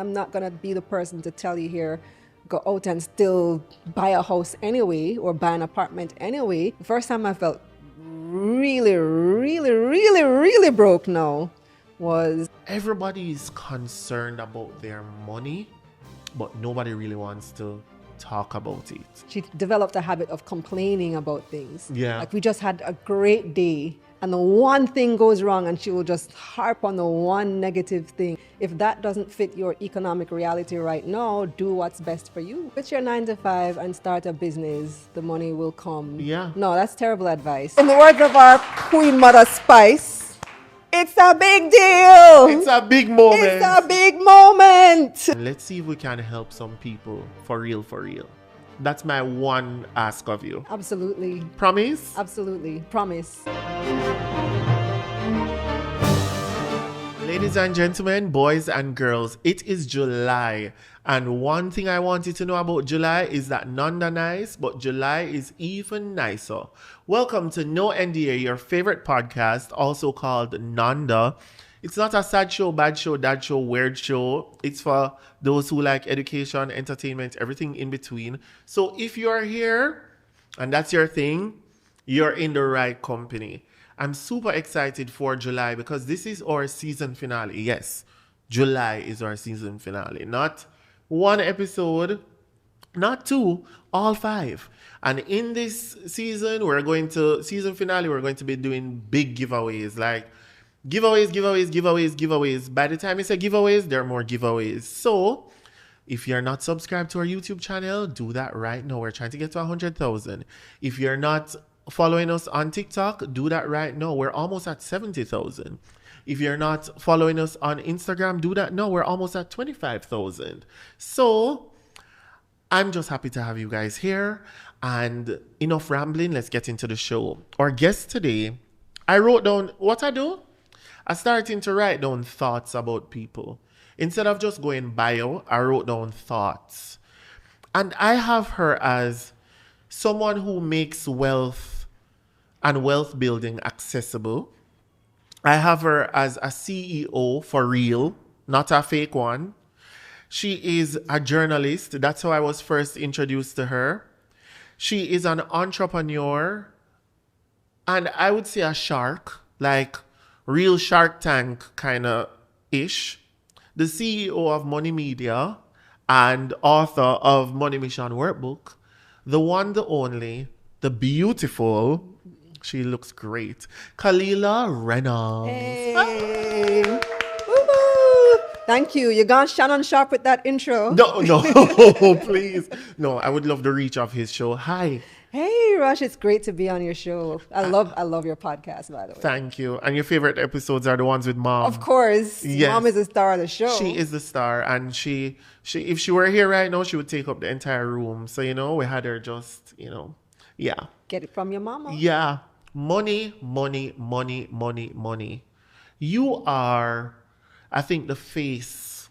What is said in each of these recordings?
I'm not going to be the person to tell you here, go out and still buy a house anyway or buy an apartment anyway. The first time I felt really broke now was everybody is concerned about their money, but nobody really wants to talk about it. she developed a habit of complaining about things. Yeah. Like we just had a great day and the one thing goes wrong and she will just harp on the one negative thing. If that doesn't fit your economic reality right now, do what's best for you. Quit your 9 to 5 and start a business. The money will come. Yeah. No, that's terrible advice. In the words of our Queen Mother Spice, it's a big deal. It's a big moment. It's a big moment. Let's see if we can help some people for real, for real. That's my one ask of you. Absolutely. Promise? Absolutely. Promise. Ladies and gentlemen, boys and girls, it is July. And one thing I want you to know about July is that Nonda nice, but July is even nicer. Welcome to No NDA, your favorite podcast, also called Nonda. It's not a sad show, bad show, dad show, weird show. It's for those who like education, entertainment, everything in between. So if you're here and that's your thing, you're in the right company. I'm super excited for July because this is our season finale. Yes, July is our season finale. Not one episode, not two, all 5. And in this season, season finale, we're going to be doing big giveaways. Like giveaways. By the time you say giveaways, there are more giveaways. So if you're not subscribed to our YouTube channel, do that right now. We're trying to get to 100,000. If you're not following us on TikTok, do that right now. We're almost at 70,000. If you're not following us on Instagram, do that now. We're almost at 25,000. So I'm just happy to have you guys here. And enough rambling, let's get into the show. Our guest today, I wrote down what I do. I started to write down thoughts about people. Instead of just going bio, I wrote down thoughts. And I have her as someone who makes wealth and wealth building accessible. I have her as a CEO for real, not a fake one. She is a journalist. That's how I was first introduced to her. She is an entrepreneur and I would say a shark, like real Shark Tank kind of ish. The CEO of Money Media and author of Money Mission Workbook. The one, the only, the beautiful, she looks great, Kalilah Reynolds. Hey. Woo-hoo. Thank you. You're gone Shannon Sharp with that intro. No, please. No, I would love the reach of his show. Hi. Hey, Rush, it's great to be on your show. I love your podcast, by the way. Thank you. And your favorite episodes are the ones with Mom. Of course. Yes. Mom is the star of the show. She is the star. And she if she were here right now, she would take up the entire room. So, we had her just, yeah. Get it from your mama. Yeah. Money. You are, I think, the face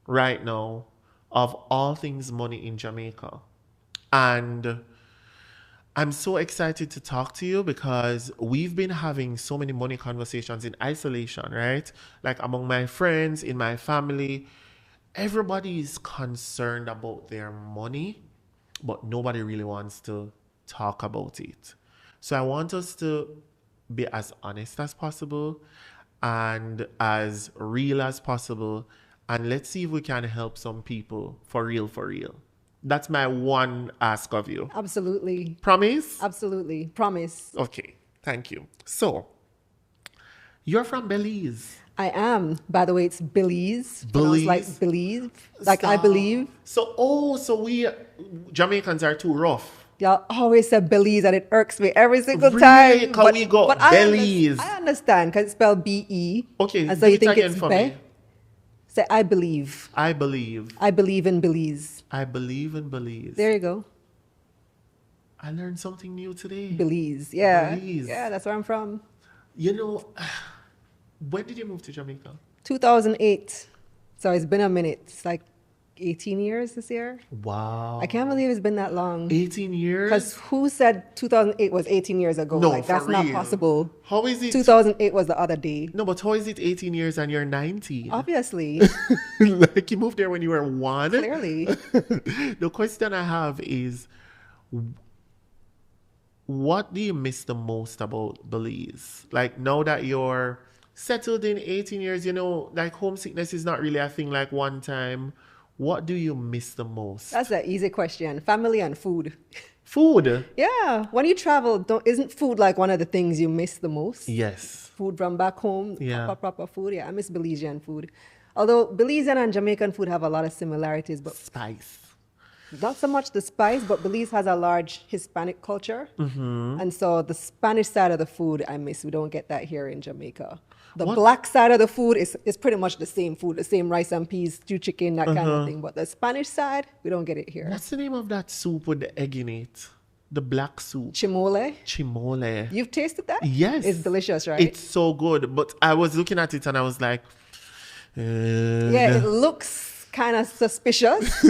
right now of all things money in Jamaica. And I'm so excited to talk to you because we've been having so many money conversations in isolation, right? Like among my friends, in my family, everybody is concerned about their money, but nobody really wants to talk about it. So I want us to be as honest as possible and as real as possible. And let's see if we can help some people for real, for real. That's my one ask of you. Absolutely. Promise? Absolutely. Promise. Okay. Thank you. So, you're from Belize. I am. By the way, it's Belize. Belize. Like Believe. Like I believe. So we Jamaicans are too rough. Y'all always say Belize and it irks me every single Really? time. Can we go Belize? I understand because it's spelled B-E. Okay, and so do you it think again it's for Be? me. Say I believe. I believe. I believe in Belize. I believe in Belize. There you go. I learned something new today. Belize. Yeah. Belize. Yeah, that's where I'm from. When did you move to Jamaica? 2008. So it's been a minute. It's like 18 years this year. Wow. I can't believe it's been that long. 18 years? Because who said 2008 was 18 years ago? No, like, that's for not real. possible. How is it? 2008 was the other day. No, but how is it 18 years and you're 19? Obviously. Like you moved there when you were 1? Clearly. The question I have is, what do you miss the most about Belize? Like now that you're settled in 18 years, you know, like homesickness is not really a thing like one time. What do you miss the most? That's an easy question. Family and food. Food. Yeah. When you travel, isn't food like one of the things you miss the most? Yes. Food from back home. Yeah. Proper food. Yeah, I miss Belizean food. Although Belizean and Jamaican food have a lot of similarities, but Spice. not so much the spice, but Belize has a large Hispanic culture. And so the Spanish side of the food I miss. We don't get that here in Jamaica. The black side of the food is pretty much the same food, the same rice and peas, stew chicken, that kind of thing. But the Spanish side, we don't get it here. What's the name of that soup with the egg in it? The black soup. Chimole. Chimole. You've tasted that? Yes. It's delicious, right? It's so good. But I was looking at it and I was like, yeah, it looks kind of suspicious.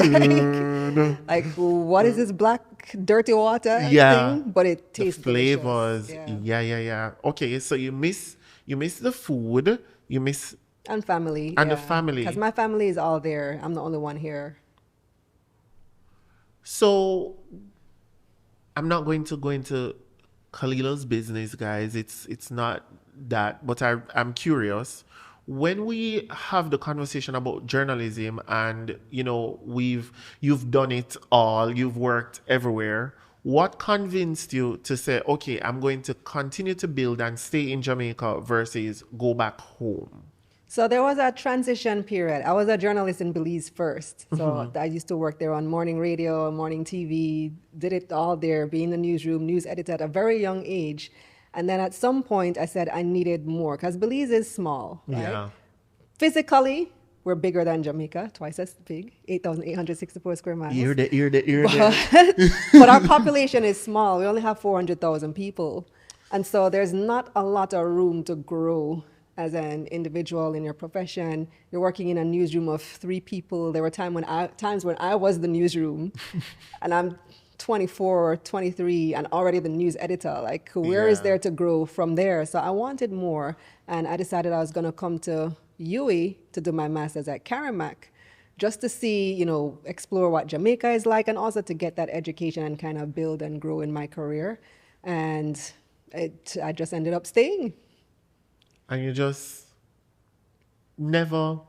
like, what is this black dirty water thing? But it tastes flavors. delicious. Yeah. Okay, so you miss the food, you miss and family. and the family. Because my family is all there. I'm the only one here. So I'm not going to go into Kalilah's business, guys. It's not that, but I'm curious. When we have the conversation about journalism and, you know, you've done it all, you've worked everywhere, what convinced you to say, okay, I'm going to continue to build and stay in Jamaica versus go back home? So there was a transition period. I was a journalist in Belize first. So I used to work there on morning radio, morning TV, did it all there, being in the newsroom, news editor at a very young age. And then at some point I said I needed more because Belize is small, right? Yeah. Physically, we're bigger than Jamaica, twice as big, 8,864 square miles. Hear that. But our population is small. We only have 400,000 people. And so there's not a lot of room to grow as an individual in your profession. You're working in a newsroom of 3 people. There were times when I was the newsroom and I'm 24 or 23 and already the news editor. Like, where is there to grow from there? So I wanted more. And I decided I was going to come to UWI to do my master's at Caramac, just to see, you know, explore what Jamaica is like and also to get that education and kind of build and grow in my career. And I just ended up staying. And you just never,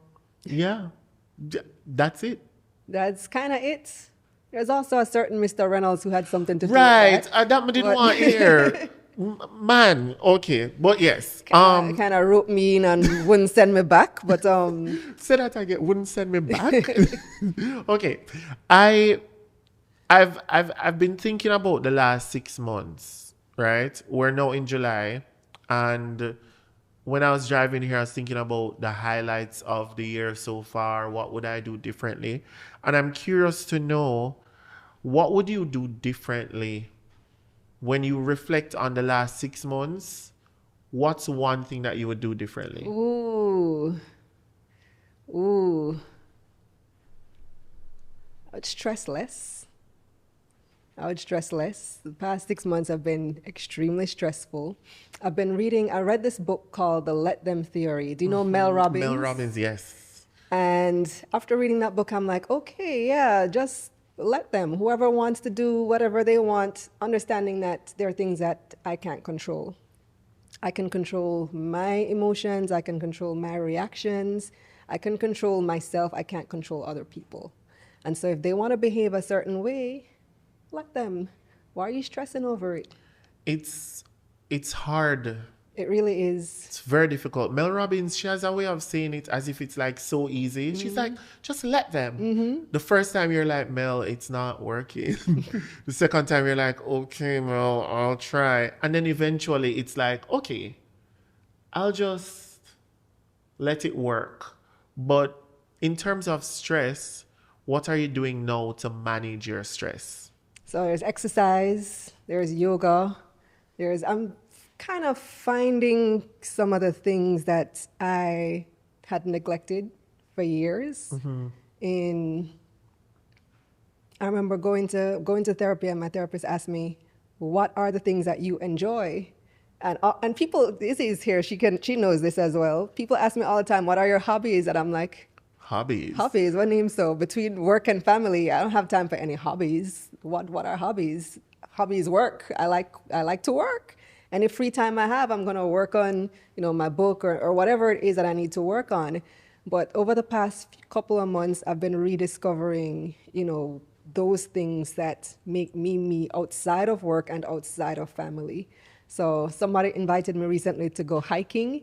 that's it. That's kind of it. There's also a certain Mr. Reynolds who had something to do Right. with that. That I didn't want to hear. Man, okay. But yes. Kind of wrote me in and wouldn't send me back. But say that again, wouldn't send me back. Okay. I've been thinking about the last 6 months, right? We're now in July, and when I was driving here, I was thinking about the highlights of the year so far. What would I do differently? And I'm curious to know, what would you do differently when you reflect on the last 6 months? What's one thing that you would do differently? Ooh. I'd stress less. The past 6 months have been extremely stressful. I read this book called The Let Them Theory. Do you know Mel Robbins? Mel Robbins, yes. And after reading that book, I'm like, okay, yeah, just let them. Whoever wants to do whatever they want, understanding that there are things that I can't control. I can control my emotions. I can control my reactions. I can control myself. I can't control other people. And so if they want to behave a certain way, let them. Why are you stressing over it? It's hard. It really is. It's very difficult. Mel Robbins, she has a way of saying it as if it's like so easy. She's like, just let them. The first time you're like, Mel, it's not working. The second time you're like, okay, Mel, I'll try. And then eventually it's like, okay, I'll just let it work. But in terms of stress, what are you doing now to manage your stress? So there's exercise, there's yoga, I'm kind of finding some of the things that I had neglected for years in I remember going to therapy, and my therapist asked me, "What are the things that you enjoy?" And people, Izzy is here. She knows this as well. People ask me all the time, "What are your hobbies?" And I'm like, Hobbies. "Hobbies? What name so? Between work and family, I don't have time for any hobbies. What are hobbies? Hobbies work. I like to work. Any free time I have, I'm gonna work on my book or whatever it is that I need to work on." But over the past couple of months, I've been rediscovering those things that make me me outside of work and outside of family. So somebody invited me recently to go hiking,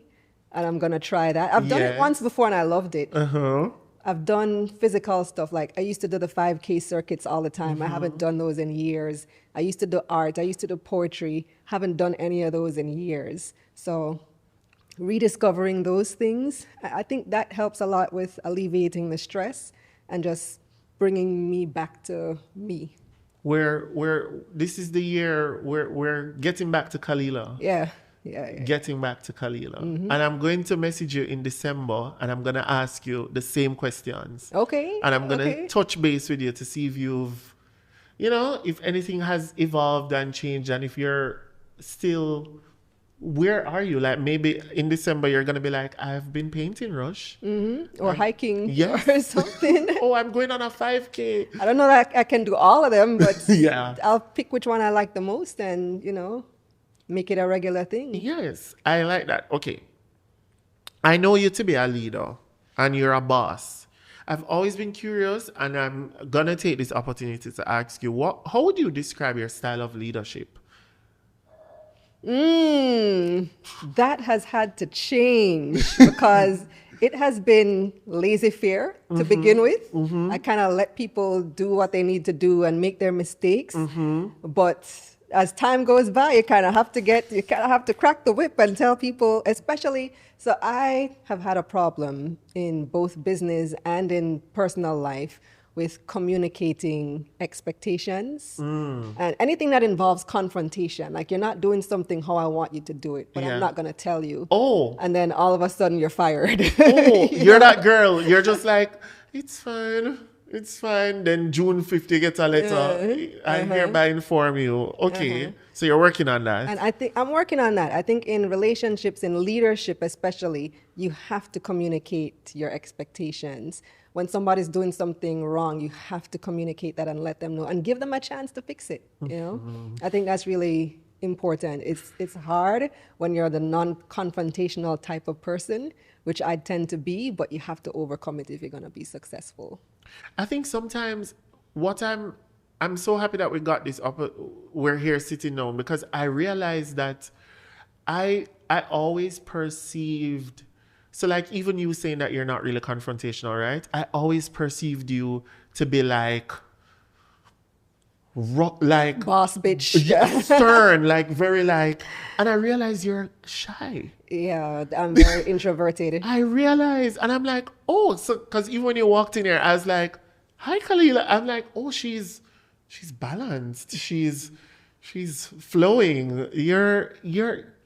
and I'm gonna try that. I've done it once Yes. before and I loved it. Uh-huh. I've done physical stuff, like I used to do the 5K circuits all the time. I haven't done those in years. I used to do art. I used to do poetry. Haven't done any of those in years. So rediscovering those things, I think that helps a lot with alleviating the stress and just bringing me back to me. This is the year we're getting back to Kalilah. Yeah, yeah, yeah. Getting back to Kalilah. And I'm going to message you in December, and I'm going to ask you the same questions. Okay. And I'm going to okay. touch base with you to see if if anything has evolved and changed, and if you're still, where are you? Like maybe in December, you're going to be like, I've been painting, Rush. Or hiking Yes. or something. Oh, I'm going on a 5K. I don't know that I can do all of them, but Yeah. I'll pick which one I like the most and, make it a regular thing. Yes, I like that. Okay. I know you to be a leader and you're a boss. I've always been curious, and I'm going to take this opportunity to ask you, how would you describe your style of leadership? That has had to change because it has been laissez-faire to begin with. I kind of let people do what they need to do and make their mistakes. But as time goes by, you kind of have to crack the whip and tell people, especially. So I have had a problem in both business and in personal life with communicating expectations and anything that involves confrontation. Like, you're not doing something how I want you to do it, but Yeah. I'm not going to tell you. Oh. And then all of a sudden you're fired. Oh, you're that girl. You're just like, it's fine. It's fine. Then June 5th, you get a letter. I hereby inform you. Okay. So you're working on that. And I think I'm working on that. I think in relationships, in leadership especially, you have to communicate your expectations. When somebody's doing something wrong, you have to communicate that and let them know and give them a chance to fix it. I think that's really important. It's hard when you're the non-confrontational type of person, which I tend to be, but you have to overcome it if you're going to be successful. I think sometimes I'm so happy that we got this up. We're here sitting down, because I realized that I always perceived, so like even you saying that you're not really confrontational, right? I always perceived you to be like Boss bitch. stern, like very like, and I realized you're shy. Yeah, I'm very introverted. I realized, and I'm like, oh, so because even when you walked in here, I was like, hi, Kalilah. I'm like, oh, she's balanced. She's flowing.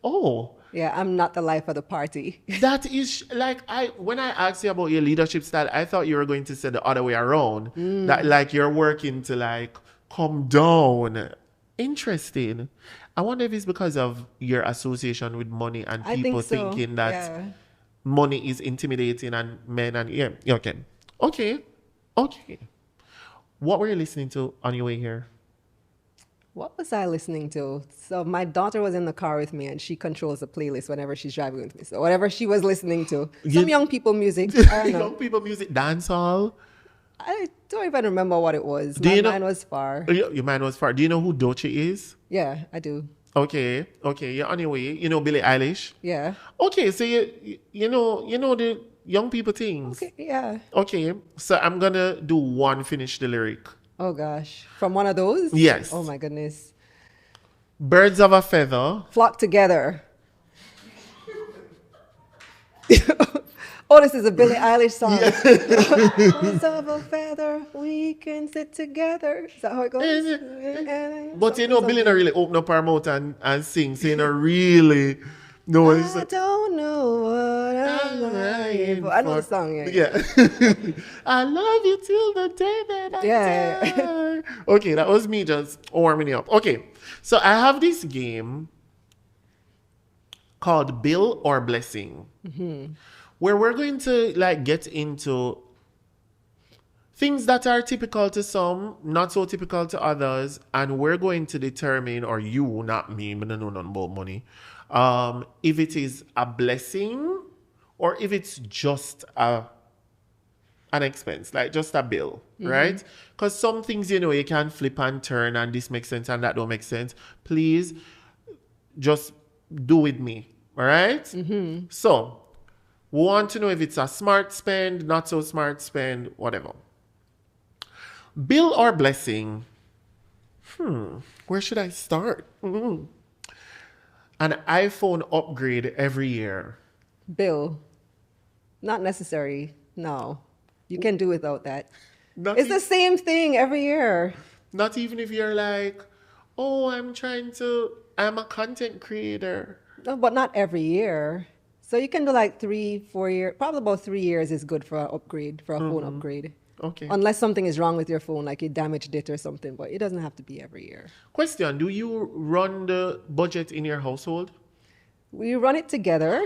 Oh. Yeah, I'm not the life of the party. That is like, when I asked you about your leadership style, I thought you were going to say the other way around. That like you're working to like come down. Interesting. I wonder if it's because of your association with money and I people think so. thinking that Yeah. money is intimidating and men and yeah. Okay. What were you listening to on your way here? What was I listening to? So my daughter was in the car with me, and she controls the playlist whenever she's driving with me. So whatever she was listening to, some young people music. I don't know. Young people music, dancehall. I don't even remember what it was. Do My you know- mind was far. Your mind was far. Do you know who Doechii is? Yeah, I do. Okay. You're on your way. You know Billie Eilish. Yeah. Okay, so you know the young people things. Okay. Yeah. Okay, so I'm gonna do one finish the lyric. Oh gosh, from one of those? Yes. Oh my goodness. Birds of a feather. Flock together. Oh, this is a Billie Eilish song. Birds of a feather, we can sit together. Is that how it goes? But Billie not really open up her mouth and sing. So really, No, it's I don't know what I'm lying for. I know the song, yeah. Yeah. I love you till the day that I Yeah. die. Okay, that was me just warming up. Okay, so I have this game called Bill or Blessing, where we're going to like get into things that are typical to some, not so typical to others, and we're going to determine, or you, not me, but I don't know nothing about money, if it is a blessing or if it's just an expense, like just a bill, right? Because some things, you know, you can flip and turn, and this makes sense and that don't make sense. Please just do with me, all right? So, we want to know if it's a smart spend, not so smart spend, whatever. Bill or blessing? Where should I start? An iPhone upgrade every year. Bill. Not necessary. No. You can do without that. Not, It's the same thing every year. not even if you're like, oh, I'm a content creator. No, but not every year. So you can do like 3-4 years. Probably about 3 years is good for an upgrade, for a phone upgrade. Okay. Unless something is wrong with your phone, like you damaged it or something. But it doesn't have to be every year. Question, do you run the budget in your household? We run it together.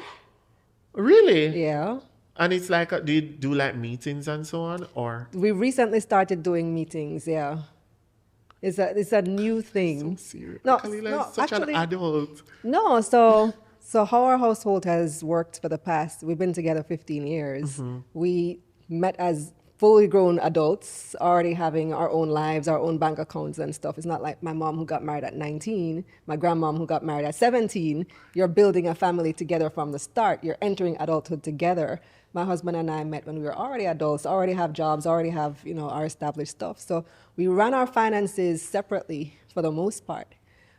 Really? Yeah. And it's like, do you do like meetings and so on, or? We recently started doing meetings. Yeah. It's a new thing. So serious. No, Kalilah no, is such actually- an adult. No, so how our household has worked for the past, we've been together 15 years. We met as fully grown adults, already having our own lives, our own bank accounts and stuff. It's not like my mom who got married at 19, my grandmom who got married at 17. You're building a family together from the start. You're entering adulthood together. My husband and I met when we were already adults, already have jobs, already have, you know, our established stuff. So we ran our finances separately for the most part.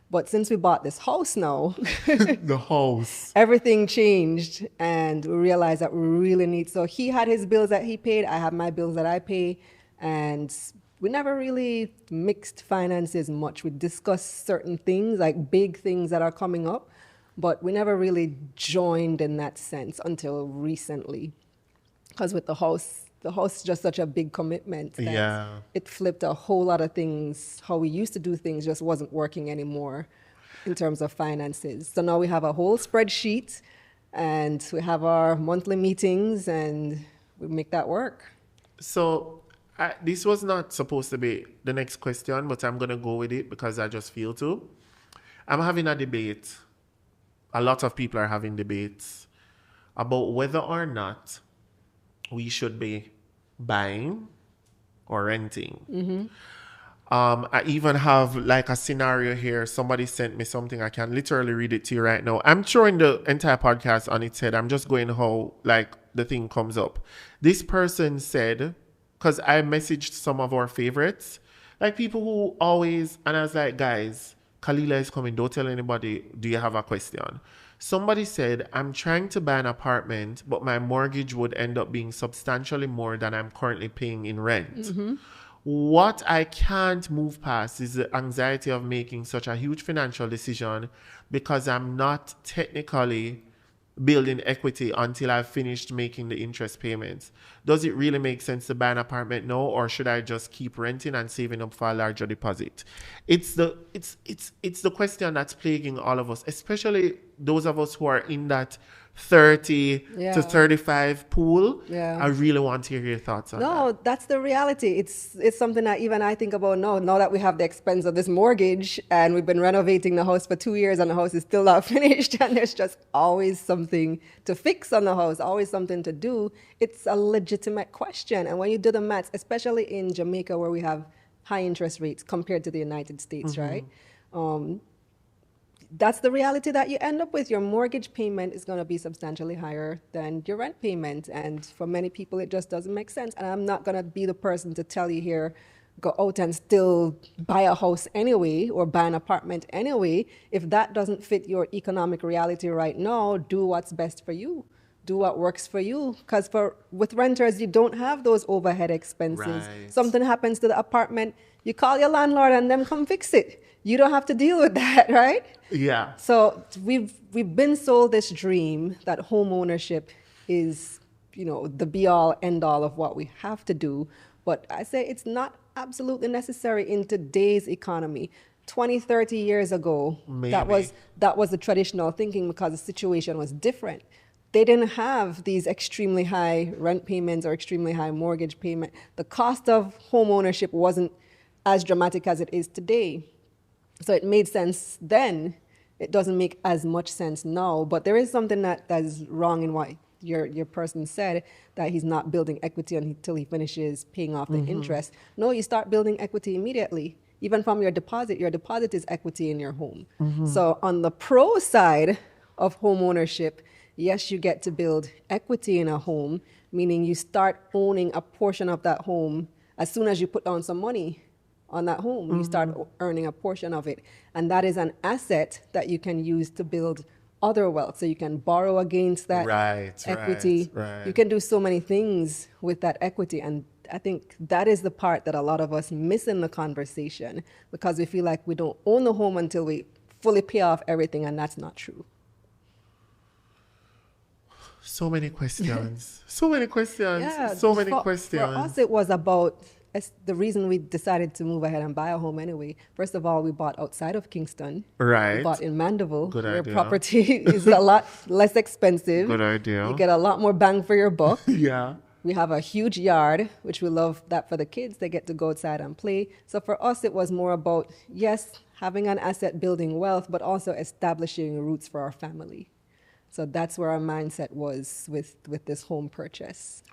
But since we bought this house now, The house. everything changed, and we realized that we really need. So he had his bills that he paid, I have my bills that I pay, and we never really mixed finances much. We discussed certain things, like big things that are coming up, but we never really joined in that sense until recently. Because with the house is just such a big commitment that Yeah. it flipped a whole lot of things. How we used to do things just wasn't working anymore in terms of finances. So now we have a whole spreadsheet, and we have our monthly meetings, and we make that work. So this was not supposed to be the next question, but I'm going to go with it because I just feel to. I'm having a debate. A lot of people are having debates about whether or not we should be buying or renting. I even have like a scenario here. Somebody sent me something. I can literally read it to you right now. I'm throwing the entire podcast on its head. I'm just going how like the thing comes up. This person said, because I messaged some of our favorites, like people who always, and I was like, guys, Kalilah is coming. Don't tell anybody. Do you have a question? Somebody said, I'm trying to buy an apartment, but my mortgage would end up being substantially more than I'm currently paying in rent. What I can't move past is the anxiety of making such a huge financial decision because I'm not technically building equity until I've finished making the interest payments. Does it really make sense to buy an apartment now, or should I just keep renting and saving up for a larger deposit? It's the question that's plaguing all of us, especially those of us who are in that 30 to 35 pool. Yeah. I really want to hear your thoughts on that. No, that's the reality. It's something that even I think about now that we have the expense of this mortgage, and we've been renovating the house for 2 years and the house is still not finished, and there's just always something to fix on the house, always something to do. It's a legitimate question. And when you do the maths, especially in Jamaica where we have high interest rates compared to the United States, right? That's the reality that you end up with. Your mortgage payment is going to be substantially higher than your rent payment. And for many people, it just doesn't make sense. And I'm not going to be the person to tell you here, go out and still buy a house anyway or buy an apartment anyway. If that doesn't fit your economic reality right now, do what's best for you. Do what works for you. Because with renters, you don't have those overhead expenses. Right. Something happens to the apartment, you call your landlord and them come fix it. You don't have to deal with that, right? Yeah. So we've been sold this dream that home ownership is, the be all end all of what we have to do. But I say it's not absolutely necessary in today's economy. 20, 30 years ago, that Maybe. was the traditional thinking because the situation was different. They didn't have these extremely high rent payments or extremely high mortgage payment. The cost of home ownership wasn't as dramatic as it is today. So it made sense then. It doesn't make as much sense now. But there is something that is wrong in what your person said, that he's not building equity until he finishes paying off the interest. No, you start building equity immediately. Even from your deposit is equity in your home. So on the pro side of home ownership, yes, you get to build equity in a home, meaning you start owning a portion of that home as soon as you put down some money on that home. You start earning a portion of it. And that is an asset that you can use to build other wealth. So you can borrow against that equity. Right. You can do so many things with that equity. And I think that is the part that a lot of us miss in the conversation, because we feel like we don't own the home until we fully pay off everything, and that's not true. So many questions. So many questions. Yeah, So many questions. For us, it was about the reason we decided to move ahead and buy a home anyway. First of all, we bought outside of Kingston. Right. We bought in Mandeville, Good where idea. property is a lot less expensive. Good idea. You get a lot more bang for your buck. Yeah. We have a huge yard, which we love that for the kids. They get to go outside and play. So for us, it was more about, yes, having an asset, building wealth, but also establishing roots for our family. So that's where our mindset was with this home purchase.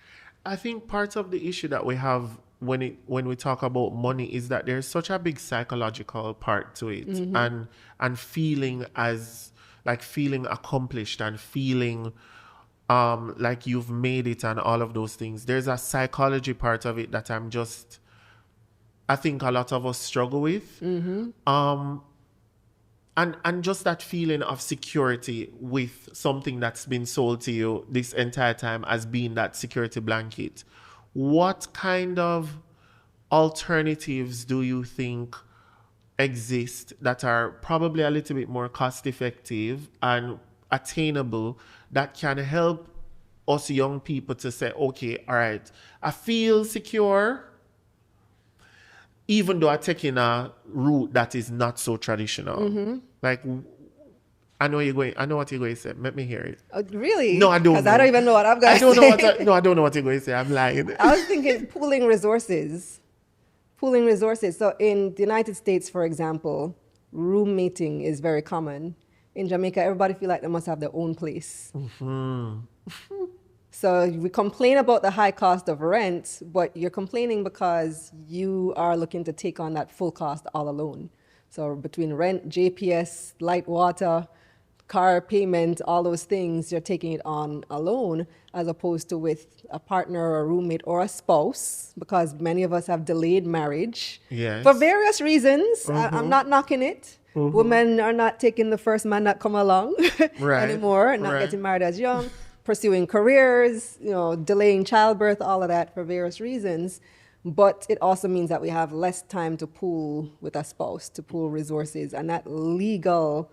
I think part of the issue that we have when we talk about money is that there's such a big psychological part to it, and feeling feeling accomplished and feeling like you've made it and all of those things. There's a psychology part of it that I think a lot of us struggle with. And just that feeling of security with something that's been sold to you this entire time as being that security blanket. What kind of alternatives do you think exist that are probably a little bit more cost effective and attainable that can help us young people to say, okay, all right, I feel secure, even though I'm taking a route that is not so traditional? Like, I know what you're going to say. Let me hear it. Really? No, I don't know. Because I don't even know what I'm going to say. I don't know what you're going to say. I'm lying. I was thinking pooling resources. So in the United States, for example, roommating is very common. In Jamaica, everybody feel like they must have their own place. So we complain about the high cost of rent, but you're complaining because you are looking to take on that full cost all alone. So between rent, JPS, light, water, car payment, all those things, you're taking it on alone, as opposed to with a partner or a roommate or a spouse, because many of us have delayed marriage for various reasons. I'm not knocking it. Women are not taking the first man that come along anymore, not getting married as young, pursuing careers, delaying childbirth, all of that for various reasons. But it also means that we have less time to pool with a spouse, to pool resources. And that legal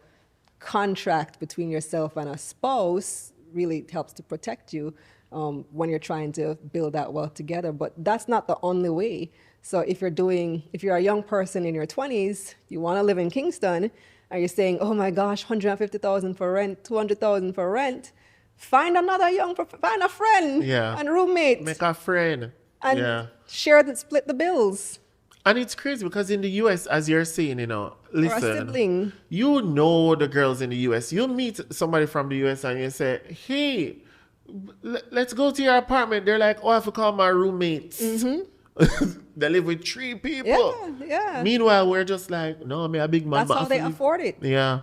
contract between yourself and a spouse really helps to protect you when you're trying to build that wealth together. But that's not the only way. So if you're a young person in your 20s, you want to live in Kingston, and you're saying, oh my gosh, $150,000 for rent, $200,000 for rent, find a friend and roommate. Make a friend. And split the bills. And it's crazy because in the US, as you're saying, Or a listen, sibling. you know the girls in the US. You meet somebody from the US and you say, hey, let's go to your apartment. They're like, oh, I have to call my roommates. They live with 3 people. Yeah. Meanwhile, we're just like, no, I'm a big man. That's how they afford it. Yeah.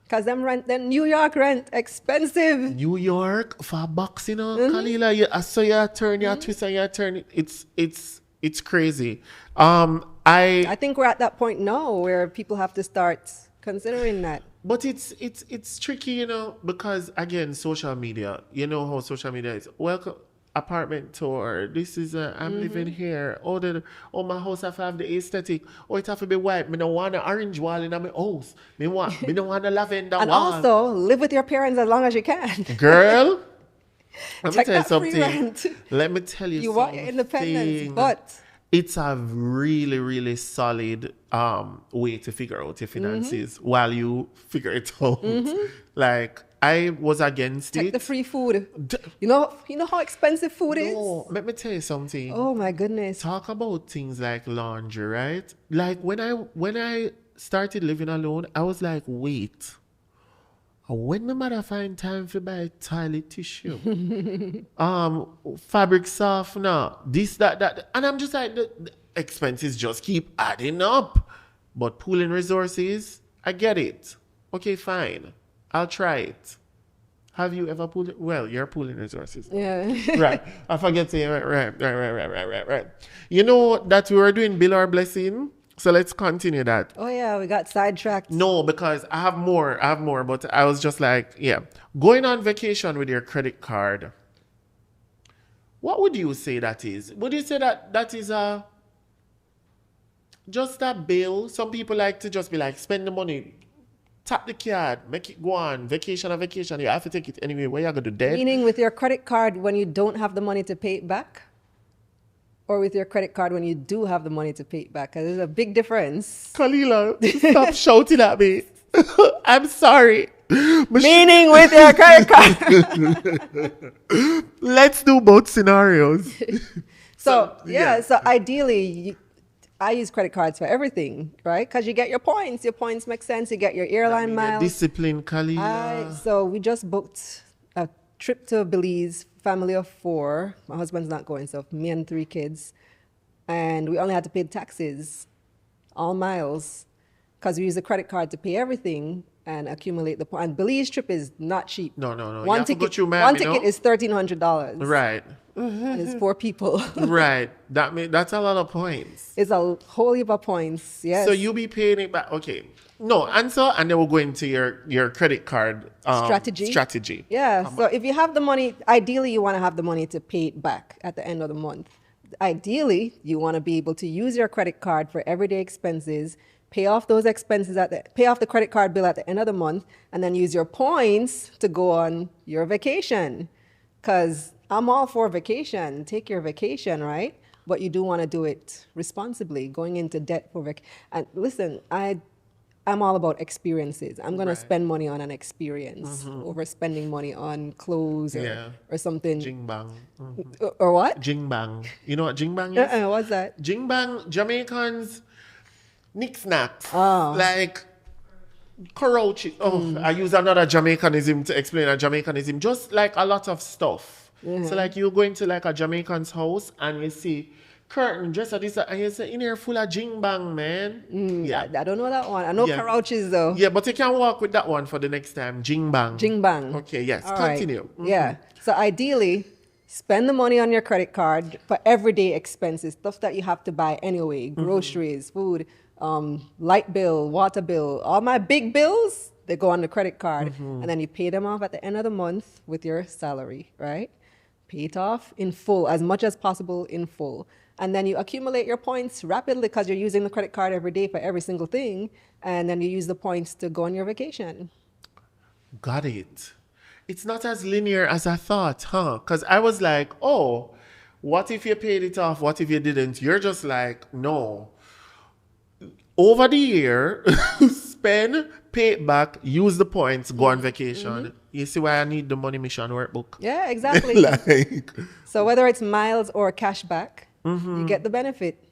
Because them New York rent expensive. New York for a box, Kalilah, I saw you turn, you twist and you turn. It's crazy. I think we're at that point now where people have to start considering that. But it's tricky, because again, social media, you know how social media is. Welcome. apartment tour. This is I'm living here. My house have to have the aesthetic. Oh, it have to be white. Me no want an orange wall in my house. Me no want a lavender And wall. also, live with your parents as long as you can. Girl, let me Check tell you that free something. rent. Let me tell you You something. want your independence, but It's a really, really solid way to figure out your finances while you figure it out. Like, I was against check it. the free food. You know how expensive food is? No, let me tell you something. Oh my goodness. Talk about things like laundry, right? Like when I started living alone, I was like, wait. When my mother find time for buy toilet tissue, fabric softener, this, that, and I'm just like, the expenses just keep adding up. But pooling resources, I get it. Okay, fine, I'll try it. Have you ever pooled? Well, you're pooling resources. Yeah. Right. I forget to say, right. You know that we were doing Bill or Blessing? So let's continue that. Oh yeah, we got sidetracked. No, because I have more, but I was just like, yeah. Going on vacation with your credit card. What would you say that is? Would you say that is just a bill? Some people like to just be like, spend the money, tap the card, make it go on, vacation. You have to take it anyway. Where you going to do dead? Meaning with your credit card when you don't have the money to pay it back? Or with your credit card when you do have the money to pay it back? Because there's a big difference. Kalilah, stop shouting at me. I'm sorry. Meaning with your credit card. Let's do both scenarios. So ideally, I use credit cards for everything, right? Because you get your points. Your points make sense. You get your airline miles. Discipline, Kalilah. So we just booked a trip to Belize, family of 4. My husband's not going, so me and 3 kids. And we only had to pay the taxes, all miles, because we use a credit card to pay everything and accumulate the points. And Belize trip is not cheap. No. One ticket is $1,300. Right. And it's 4 people. Right. That's a lot of points. It's a whole heap of points. Yes. So you be paying it back. Okay. No, answer, and then we'll go into your credit card strategy. Yeah. So if you have the money, ideally you want to have the money to pay it back at the end of the month. Ideally, you want to be able to use your credit card for everyday expenses, pay off those expenses pay off the credit card bill at the end of the month, and then use your points to go on your vacation. Because I'm all for vacation. Take your vacation, right? But you do want to do it responsibly, going into debt for vacation. And listen, I'm all about experiences. I'm going to spend money on an experience over spending money on clothes or something. Jing bang. Or what? Jing bang. You know what jing bang is? What's that? Jing bang, Jamaicans, knick-knacks. Oh. Like, karochi. I use another Jamaicanism to explain a Jamaicanism. Just like a lot of stuff. So like you go into like a Jamaican's house and you see curtain, just like this, and you say, in here full of jing bang, man. I don't know that one. I know Karouches though. Yeah, but you can walk with that one for the next time. Jing bang. Jing bang. Okay, yes. All Continue. Right. Yeah. So ideally, spend the money on your credit card for everyday expenses, stuff that you have to buy anyway, groceries, food, light bill, water bill, all my big bills, they go on the credit card. And then you pay them off at the end of the month with your salary, right? Pay it off in full, as much as possible in full. And then you accumulate your points rapidly because you're using the credit card every day for every single thing. And then you use the points to go on your vacation. Got it. It's not as linear as I thought, huh? Because I was like, oh, what if you paid it off? What if you didn't? You're just like, no. Over the year, spend, pay it back, use the points, go on vacation. You see why I need the money mission workbook? Yeah, exactly. So whether it's miles or cash back, you get the benefit.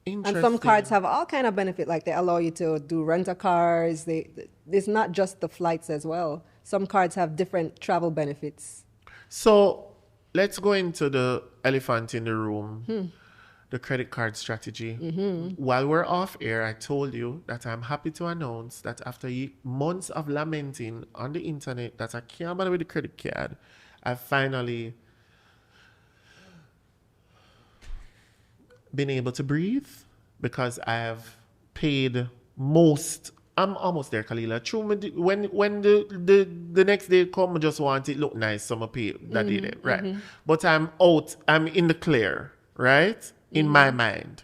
And some cards have all kind of benefit, like they allow you to do rent-a-cars. It's not just the flights as well. Some cards have different travel benefits. So let's go into the elephant in the room, the credit card strategy. While we're off air, I told you that I'm happy to announce that after months of lamenting on the internet that I can't bother with the credit card, I've finally been able to breathe because I have paid most I'm almost there, Kalilah. True, when the next day come, I just want it look nice, so I pay that day, right? But I'm out. I'm in the clear, right? In my mind,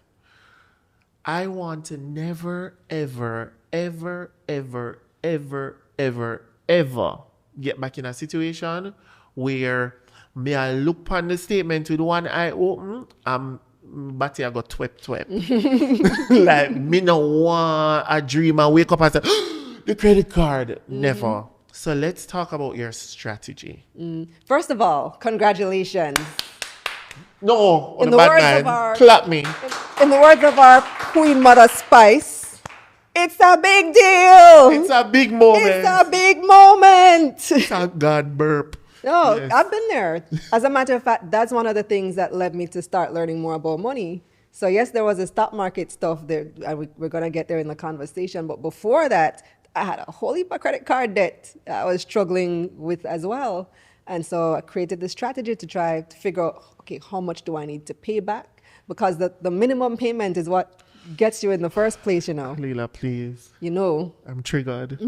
I want to never, ever, ever, ever, ever, ever, ever get back in a situation where may I look on the statement with one eye open, but I got twep. Like, me no want a dream and wake up and say, the credit card. Never. So let's talk about your strategy. First of all, congratulations. No, on In the the bad words man. of our- Clap me. In the words of our Queen Mother Spice, it's a big deal. It's a big moment. It's a big moment. Thank God burp. No, Yes. I've been there. As a matter of fact, that's one of the things that led me to start learning more about money. So yes, there was a stock market stuff there, and we're going to get there in the conversation. But before that, I had a whole heap of credit card debt I was struggling with as well. And so I created this strategy to try to figure out, okay, how much do I need to pay back? Because the minimum payment is what gets you in the first place, you know. Kalilah, please. You know. I'm triggered.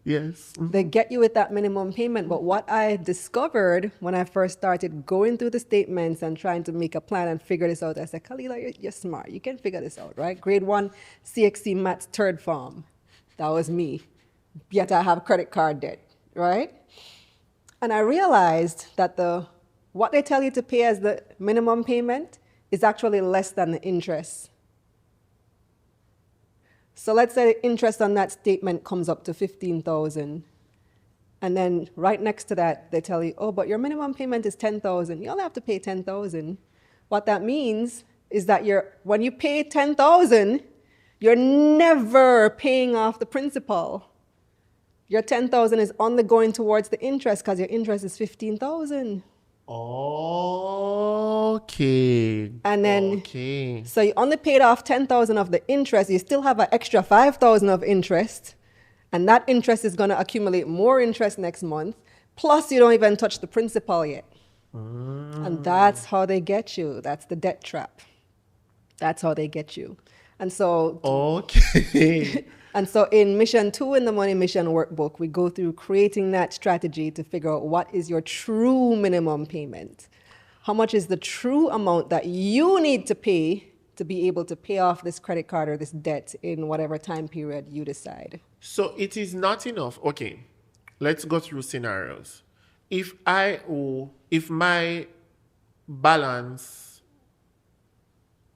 Yes. They get you with that minimum payment. But what I discovered when I first started going through the statements and trying to make a plan and figure this out, I said, Kalilah, you're smart. You can figure this out, right? Grade 1 CXC Maths third form. That was me. Yet I have credit card debt, right? And I realized that what they tell you to pay as the minimum payment is actually less than the interest. So let's say the interest on that statement comes up to $15,000. And then right next to that, they tell you, oh, but your minimum payment is $10,000. You only have to pay $10,000. What that means is that when you pay $10,000, you're never paying off the principal. Your $10,000 is only going towards the interest because your interest is $15,000. Okay. And then, okay. So you only paid off $10,000 of the interest. You still have an extra $5,000 of interest. And that interest is going to accumulate more interest next month. Plus, you don't even touch the principal yet. And that's how they get you. That's the debt trap. That's how they get you. And so... Okay. And so in Mission 2 in the Money Mission workbook, we go through creating that strategy to figure out what is your true minimum payment. How much is the true amount that you need to pay to be able to pay off this credit card or this debt in whatever time period you decide. So it is not enough. Okay, let's go through scenarios. If my balance,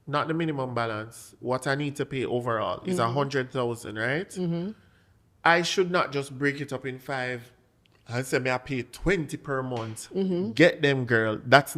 not the minimum balance, what I need to pay overall is 100,000, right? Mm-hmm. I should not just break it up in 5 and say me I pay 20 per month. Mm-hmm. Get them, girl. That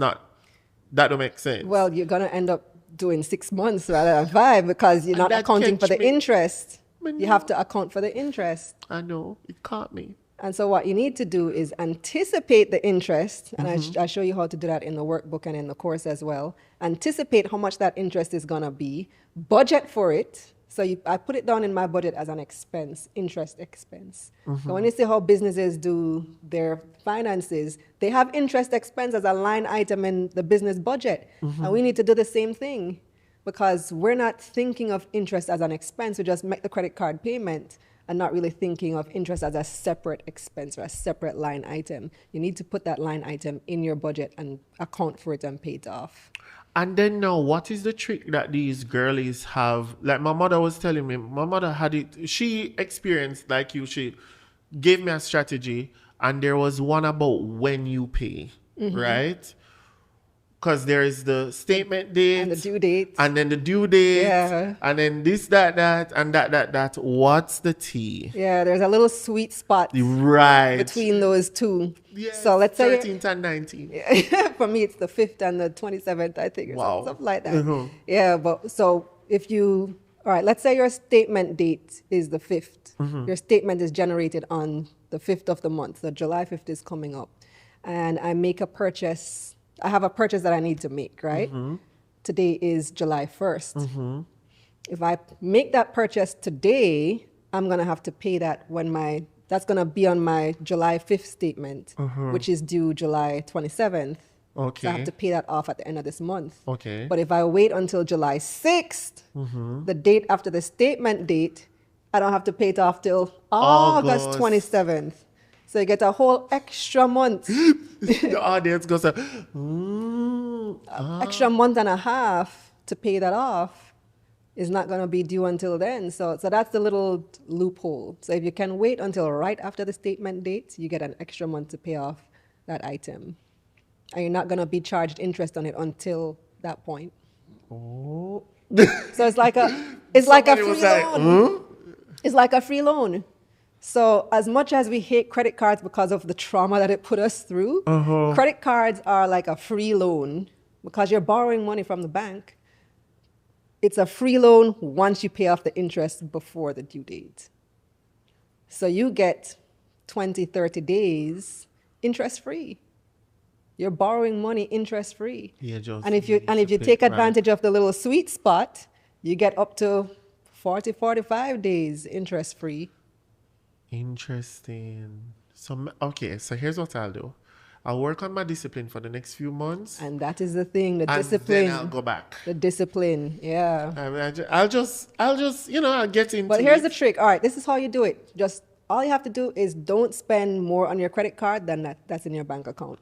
don't make sense. Well, you're gonna end up doing 6 months rather than 5 because you're not accounting for the interest. You have to account for the interest. I know, it caught me. And so what you need to do is anticipate the interest, and I show you how to do that in the workbook and in the course as well. Anticipate how much that interest is going to be. Budget for it. So I put it down in my budget as an expense, interest expense. So when you see how businesses do their finances, they have interest expense as a line item in the business budget. And we need to do the same thing because we're not thinking of interest as an expense. We just make the credit card payment and not really thinking of interest as a separate expense or a separate line item. You need to put that line item in your budget and account for it and pay it off. And then now, what is the trick that these girlies have? Like my mother was telling me, my mother had it, she experienced like you, she gave me a strategy and there was one about when you pay, right? Because there is the statement date. And the due date. And then the due date. Yeah. And then this, that, and that. What's the tea? Yeah, there's a little sweet spot right between those two. Yes, So let's say 13th and 19th. for me, it's the 5th and the 27th, I think, or Wow. something like that. Yeah, but so all right, let's say your statement date is the 5th. Your statement is generated on the 5th of the month. So July 5th is coming up. And I make a purchase. I have a purchase that I need to make, right? Today is July 1st. If I make that purchase today, I'm going to have to pay that that's going to be on my July 5th statement, which is due July 27th. Okay. So I have to pay that off at the end of this month. Okay. But if I wait until July 6th, the date after the statement date, I don't have to pay it off till August 27th. So you get a whole extra month. The audience goes, Extra month and a half to pay that off is not going to be due until then. So that's the little loophole. So if you can wait until right after the statement date, you get an extra month to pay off that item. And you're not going to be charged interest on it until that point. oh. So it's like a free loan. It's like a free loan. So as much as we hate credit cards because of the trauma that it put us through, credit cards are like a free loan because you're borrowing money from the bank. It's a free loan once you pay off the interest before the due date. So you get 20, 30 days interest free. You're borrowing money interest free. And if you take advantage of the little sweet spot, you get up to 40, 45 days interest free. Interesting. So here's what I'll do. I'll work on my discipline for the next few months. And that is the thing, the discipline. And then I'll go back. The discipline, yeah. I'll just, I'll get into it. But here's the trick. All right, this is how you do it. Just all you have to do is don't spend more on your credit card than that's in your bank account.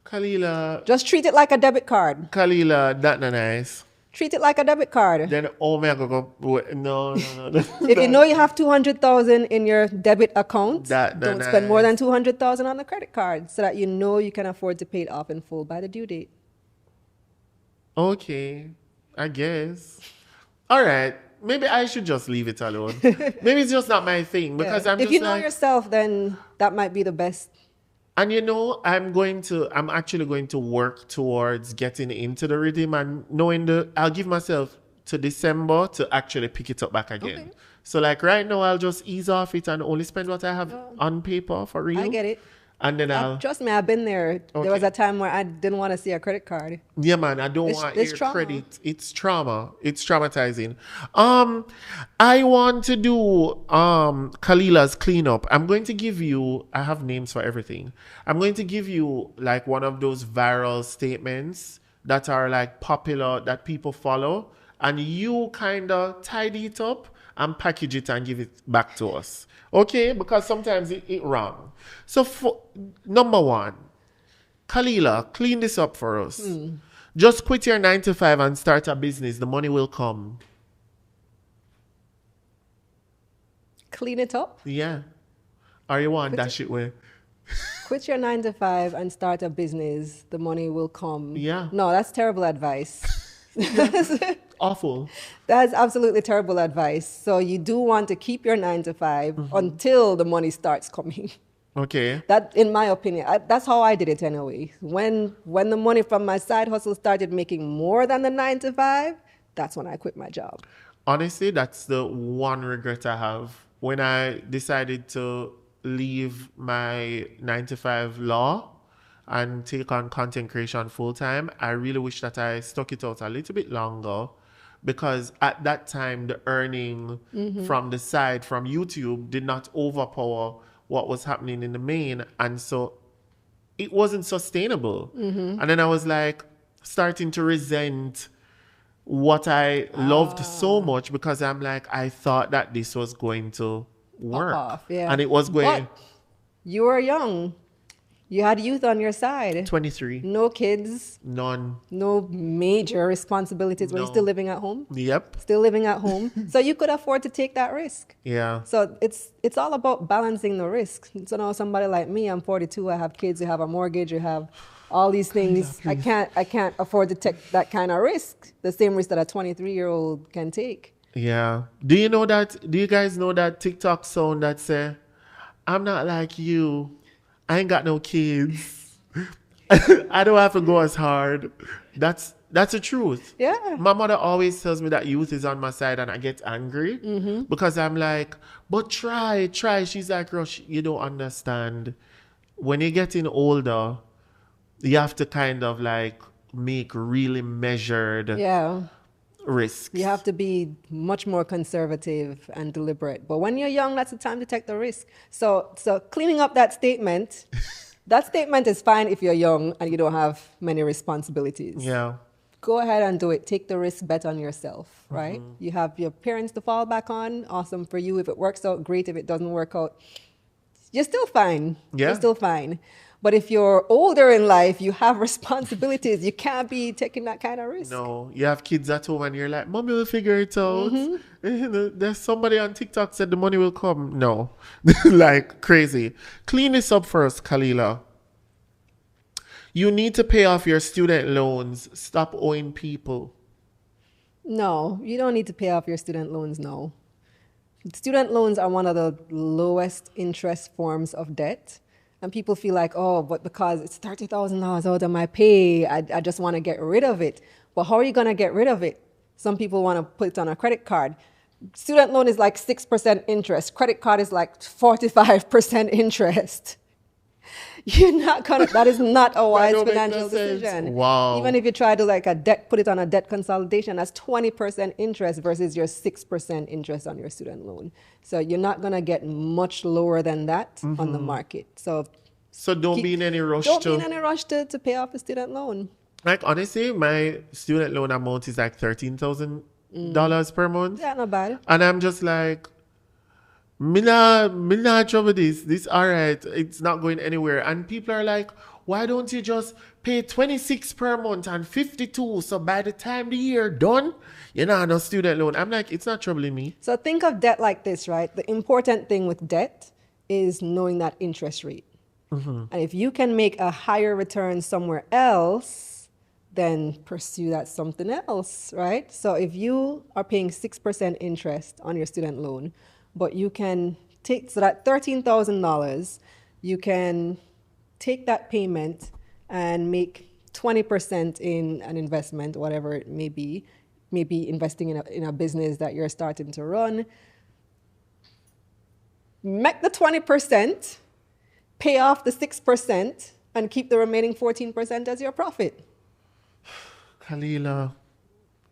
Kalilah. Just treat it like a debit card. Kalilah, that's not nice. Treat it like a debit card. Then, no. If you know you have 200,000 in your debit account, don't spend more than 200,000 on the credit card so that you know you can afford to pay it off in full by the due date. Okay, I guess. All right, maybe I should just leave it alone. Maybe it's just not my thing because if you know yourself, then that might be the best. And I'm actually going to work towards getting into the rhythm and I'll give myself to December to actually pick it up back again. Okay. So like right now, I'll just ease off it and only spend what I have on paper for real. I get it. And then trust me, I've been there. Okay. There was a time where I didn't want to see a credit card. Yeah, man, I don't want your credit. It's trauma. It's traumatizing. I want to do Kalilah's cleanup. I'm going to give you, I have names for everything. I'm going to give you like one of those viral statements that are like popular that people follow, and you kind of tidy it up and package it and give it back to us. Okay? Because sometimes it wrong. So for number one, Kalilah, clean this up for us. Just quit your 9 to 5 and start a business. The money will come. Clean it up? Yeah. Or you want dash it way? Quit your 9 to 5 and start a business. The money will come. Yeah. No, that's terrible advice. Awful. That's absolutely terrible advice. So you do want to keep your 9 to 5 until the money starts coming. Okay. That, in my opinion, that's how I did it anyway. When the money from my side hustle started making more than the 9 to 5, that's when I quit my job. Honestly, that's the one regret I have. When I decided to leave my 9 to 5 law and take on content creation full time, I really wish that I stuck it out a little bit longer, because at that time the earning from the side, from YouTube, did not overpower what was happening in the main, and so it wasn't sustainable. And then I was like starting to resent what I loved so much, because I'm like, I thought that this was going to work, and it was going. But you were young. You had youth on your side. 23. No kids. None. No major responsibilities. Were you still living at home? Yep. Still living at home. So you could afford to take that risk. Yeah. So it's all about balancing the risk. So now somebody like me, I'm 42, I have kids, you have a mortgage, you have all these things. I can't afford to take that kind of risk. The same risk that a 23-year-old can take. Yeah. Do you guys know that TikTok sound that say, I'm not like you. I ain't got no kids. I don't have to go as hard. That's the truth. Yeah. My mother always tells me that youth is on my side, and I get angry because I'm like, but try. She's like, Rush, you don't understand. When you're getting older, you have to kind of like make really measured risks. You have to be much more conservative and deliberate. But when you're young, that's the time to take the risk. So cleaning up that statement, that statement is fine if you're young and you don't have many responsibilities. Yeah. go ahead and do it. Take the risk, bet on yourself, right? You have your parents to fall back on. Awesome for you. If it works out, great. If it doesn't work out, you're still fine. Yeah. You're still fine. But if you're older in life, you have responsibilities. You can't be taking that kind of risk. No, you have kids at home and you're like, Mommy will figure it out. There's somebody on TikTok said the money will come. No, like crazy. Clean this up first, Kalilah. You need to pay off your student loans. Stop owing people. No, you don't need to pay off your student loans, no. Student loans are one of the lowest interest forms of debt. And people feel like, oh, but because it's $30,000 out of my pay, I just want to get rid of it. But how are you going to get rid of it? Some people want to put it on a credit card. Student loan is like 6% interest. Credit card is like 45% interest. You're not gonna. That is not a wise financial decision. Wow. Even if you try to like put it on a debt consolidation, that's 20% interest versus your 6% interest on your student loan. So you're not gonna get much lower than that on the market. So don't be in any rush. Don't be in any rush to pay off a student loan. Like honestly, my student loan amount is like $13,000 per month. Yeah, not bad. And I'm just like, me not trouble this. This all right. It's not going anywhere. And people are like, why don't you just pay 26 per month and 52? So by the time the year done, you know, no student loan. I'm like, it's not troubling me. So think of debt like this, right? The important thing with debt is knowing that interest rate. And if you can make a higher return somewhere else, then pursue that something else, right? So if you are paying 6% interest on your student loan, but you can take, so that $13,000, you can take that payment and make 20% in an investment, whatever it may be. Maybe investing in a business that you're starting to run. Make the 20%, pay off the 6%, and keep the remaining 14% as your profit. Kalilah,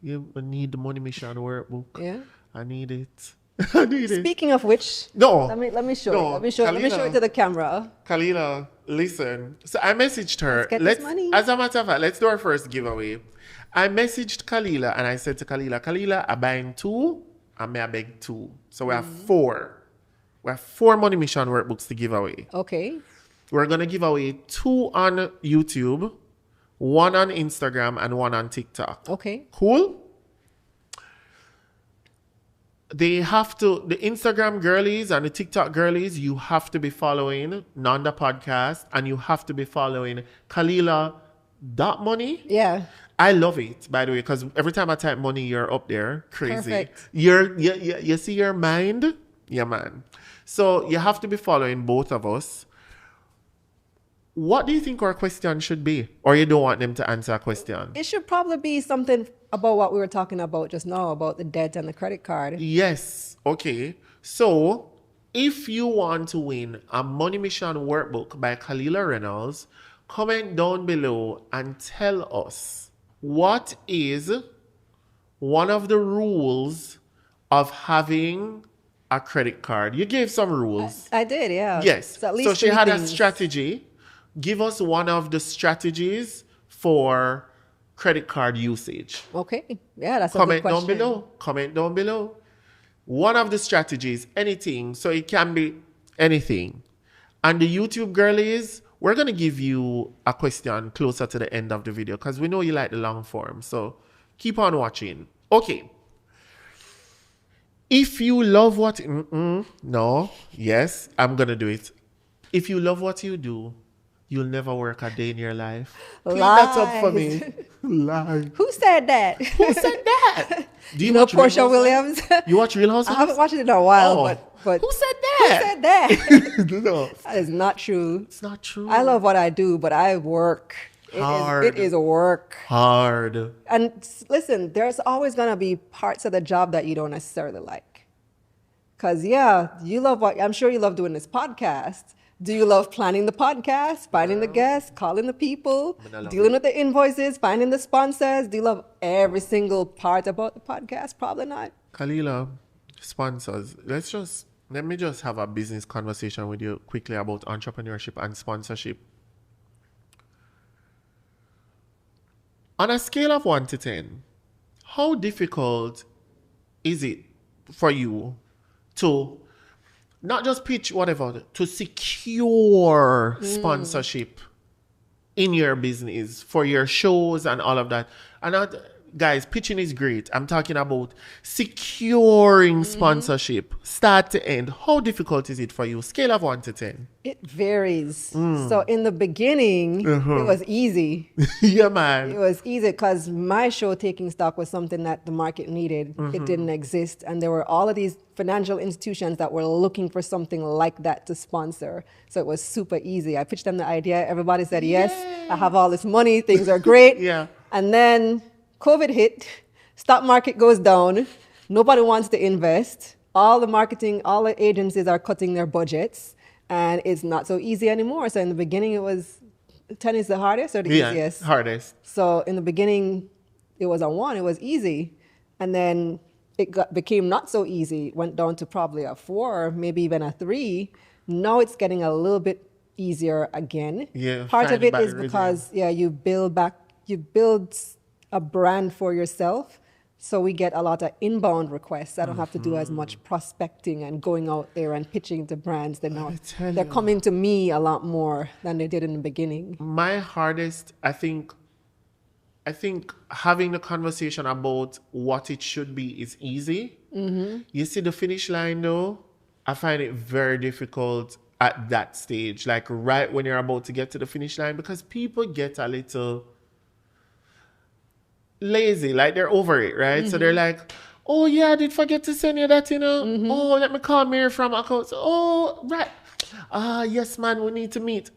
you need the Money Mission workbook. Yeah. I need it. I need it. Speaking of which, No. let me show No, it. Let me show it to the camera. Kalilah, listen. So I messaged her. Let's get this money. As a matter of fact, let's do our first giveaway. I messaged Kalilah and I said to Kalilah, I'm buying 2 and I beg 2. So we have 4. We have 4 Money Mission workbooks to give away. Okay. We're going to give away 2 on YouTube, 1 on Instagram, and 1 on TikTok. Okay. Cool? They have to, the Instagram girlies and the TikTok girlies, you have to be following nondapodcast and you have to be following Kalilah.money. Yeah. I love it, by the way, because every time I type money, you're up there. Crazy. Perfect. You see your mind? Yeah, man. So you have to be following both of us. What do you think our question should be? Or you don't want them to answer a question? It should probably be something about what we were talking about just now, about the debt and the credit card. Yes. Okay. So if you want to win a Money Mission workbook by Kalilah Reynolds, comment down below and tell us what is one of the rules of having a credit card. You gave some rules. I did, yeah. Yes. So, at least so she 3 had things. a strategy. Give us one of the strategies for credit card usage. Okay. Yeah, that's a Comment good question. down below. Comment down below. One of the strategies, anything. So it can be anything. And the YouTube girlies, we're going to give you a question closer to the end of the video because we know you like the long form. So keep on watching. Okay. If you love what... no. Yes, I'm going to do it. If you love what you do, you'll never work a day in your life. Clean that up for me. Lies. Who said that? Who said that? Do You know watch Real Portia Housewives? Williams? You watch Real I Housewives? haven't watched it in a while, Oh. but Who said who that? said that? No, That is not true. it's not true. I love what I do, but I work. Hard. It is work. Hard. And listen, there's always going to be parts of the job that you don't necessarily like. Because, yeah, you love what I'm sure you love doing this podcast. Do you love planning the podcast, finding the guests, calling the people, I love dealing it. with the invoices, finding the sponsors? Do you love every single part about the podcast? Probably not. Kalilah, sponsors. Let me just have a business conversation with you quickly about entrepreneurship and sponsorship. On a scale of 1 to 10, how difficult is it for you to not just pitch, whatever, to secure sponsorship in your business for your shows and all of that? And not, guys, pitching is great. I'm talking about securing sponsorship, start to end. How difficult is it for you? Scale of 1 to 10. It varies. So in the beginning, it was easy. Yeah, man. It was easy because my show, Taking Stock, was something that the market needed. It didn't exist. And there were all of these financial institutions that were looking for something like that to sponsor. So it was super easy. I pitched them the idea. Everybody said, yes, I have all this money. Things are great. Yeah. And then COVID hit. Stock market goes down. Nobody wants to invest. All the marketing, all the agencies are cutting their budgets. And it's not so easy anymore. So in the beginning, it was 10 is the hardest or the easiest? Hardest. So in the beginning, it was a 1. It was easy. And then it became not so easy. It went down to probably a 4, maybe even a 3. Now it's getting a little bit easier again. Yeah. Part of it is because, you build a brand for yourself. So we get a lot of inbound requests. I don't have to do as much prospecting and going out there and pitching to brands. They're coming to me a lot more than they did in the beginning. My hardest, I think having the conversation about what it should be is easy. You see the finish line though, I find it very difficult at that stage, like right when you're about to get to the finish line, because people get a little lazy, like they're over it, right? So they're like, oh yeah, I did forget to send you that, oh, let me call Mary from accounts. Oh, right. Yes, man, we need to meet.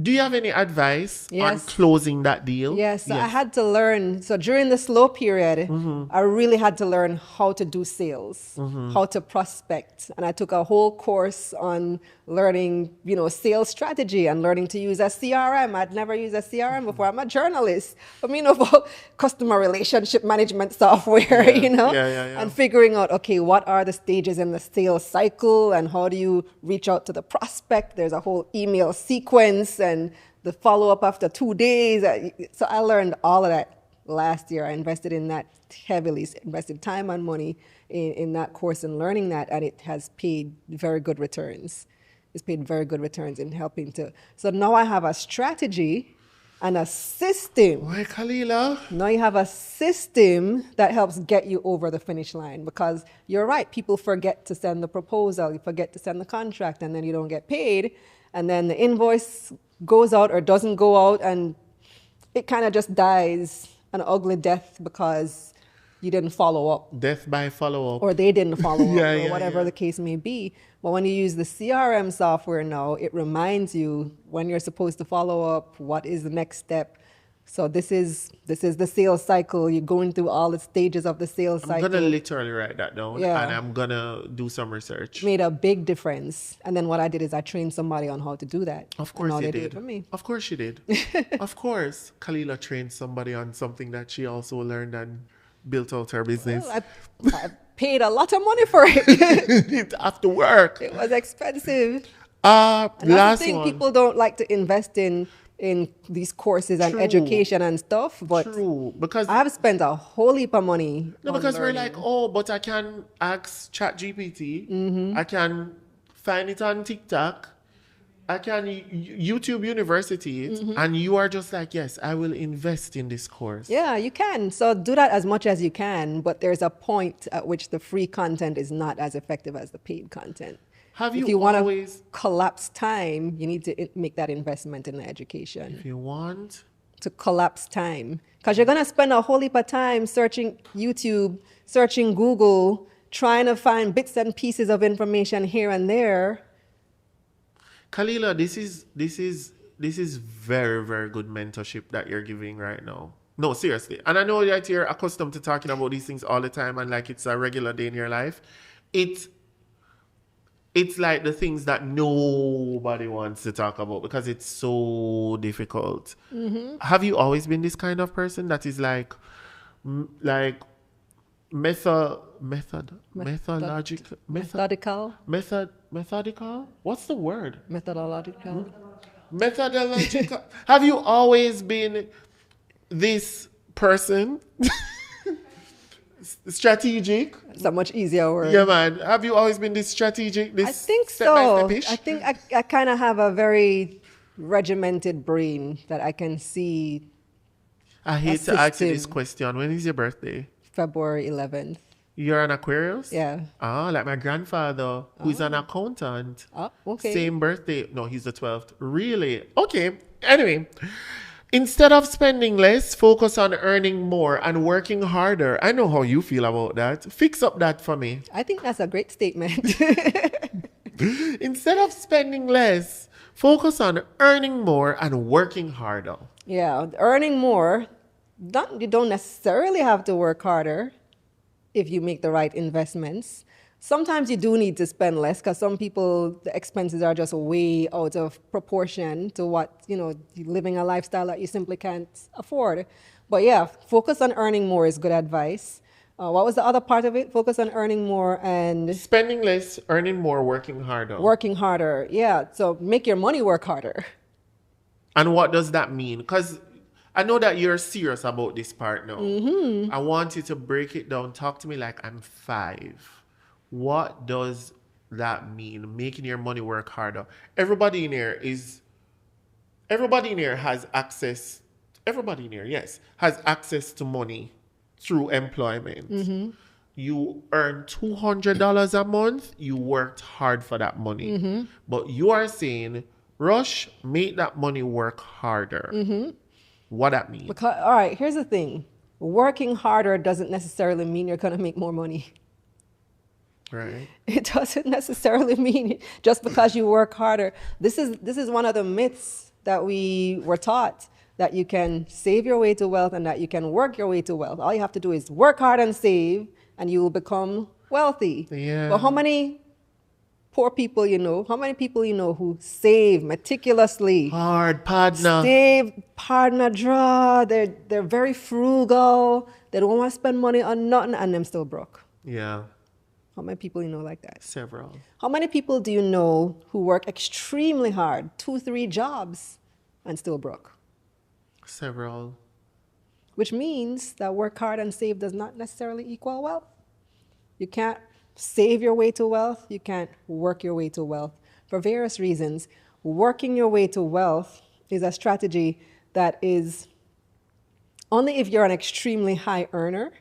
Do you have any advice on closing that deal? Yes, so I had to learn. So during the slow period, I really had to learn how to do sales, how to prospect. And I took a whole course on learning, sales strategy and learning to use a CRM. I'd never used a CRM before. I'm a journalist. I mean, about customer relationship management software, and figuring out, okay, what are the stages in the sales cycle and how do you reach out to the prospect? There's a whole email sequence and the follow-up after 2 days. So I learned all of that last year. I invested in that heavily, invested time and money in that course and learning that, and it has paid very good returns. It's paid very good returns in helping to. So now I have a strategy and a system. Why, Kalilah? Now you have a system that helps get you over the finish line, because you're right, people forget to send the proposal, you forget to send the contract, and then you don't get paid. And then the invoice goes out or doesn't go out, and it kind of just dies an ugly death because you didn't follow up. Death by follow-up. Or they didn't follow up, or whatever the case may be. But when you use the CRM software now, it reminds you when you're supposed to follow up, what is the next step. So this is the sales cycle. You're going through all the stages of the sales cycle. I'm going to literally write that down, and I'm going to do some research. It made a big difference. And then what I did is I trained somebody on how to do that. Of course you did. They do it for me. Of course she did. Of course. Kalilah trained somebody on something that she also learned and built out her business. Well, I paid a lot of money for it. It have to work. It was expensive. Last the thing, one. People don't like to invest in these courses and education and stuff, but because I've spent a whole heap of money. Because we're like, but I can ask ChatGPT, I can find it on TikTok, I can YouTube University it, and you are just like, yes, I will invest in this course. Yeah, you can. So do that as much as you can, but there's a point at which the free content is not as effective as the paid content. If you want to collapse time, you need to make that investment in the education. If you want to collapse time, because you're going to spend a whole heap of time searching YouTube, searching Google, trying to find bits and pieces of information here and there. Kalilah, this is very, very good mentorship that you're giving right now. No, seriously. And I know that you're accustomed to talking about these things all the time and like it's a regular day in your life. It's like the things that nobody wants to talk about because it's so difficult. Have you always been this kind of person that is methodical? What's the word? Methodological. Methodological. Have you always been this person. Strategic. It's a much easier word. Yeah, man. Have you always been this strategic? This I think so. step-by-step-ish? I think I kind of have a very regimented brain that I can see. I hate to ask you this system. question. When is your birthday? February 11th. You're an Aquarius? Yeah. Ah, like my grandfather, who's an accountant. Oh, okay. Same birthday. No, he's the 12th. Really? Okay. Anyway, instead of spending less, focus on earning more and working harder. I know how you feel about that. Fix up that for me. I think that's a great statement. Instead of spending less, focus on earning more and working harder. Yeah, earning more. You don't necessarily have to work harder if you make the right investments. Sometimes you do need to spend less because some people, the expenses are just way out of proportion to what, living a lifestyle that you simply can't afford. But yeah, focus on earning more is good advice. What was the other part of it? Focus on earning more and Spending less, earning more, working harder. working harder. Yeah, so make your money work harder. And what does that mean? Because I know that you're serious about this part now. Mm-hmm. I want you to break it down. Talk to me like I'm 5. What does that mean? Making your money work harder. Everybody in here has access. Everybody in here, yes, has access to money through employment. Mm-hmm. You earn $200 a month. You worked hard for that money. Mm-hmm. But you are saying, Rush, make that money work harder. Mm-hmm. What that mean? Because, all right, here's the thing. Working harder doesn't necessarily mean you're going to make more money. Right. It doesn't necessarily mean just because you work harder. This is one of the myths that we were taught, that you can save your way to wealth and that you can work your way to wealth. All you have to do is work hard and save, and you will become wealthy. Yeah. But how many poor people how many people who save meticulously? Hard partner. Save, partner, draw. They're very frugal. They don't want to spend money on nothing, and them still broke. Yeah. How many people like that? Several. How many people do you know who work extremely hard, 2-3 jobs, and still broke? Several. Which means that work hard and save does not necessarily equal wealth. You can't save your way to wealth. You can't work your way to wealth. For various reasons, working your way to wealth is a strategy that is only if you're an extremely high earner,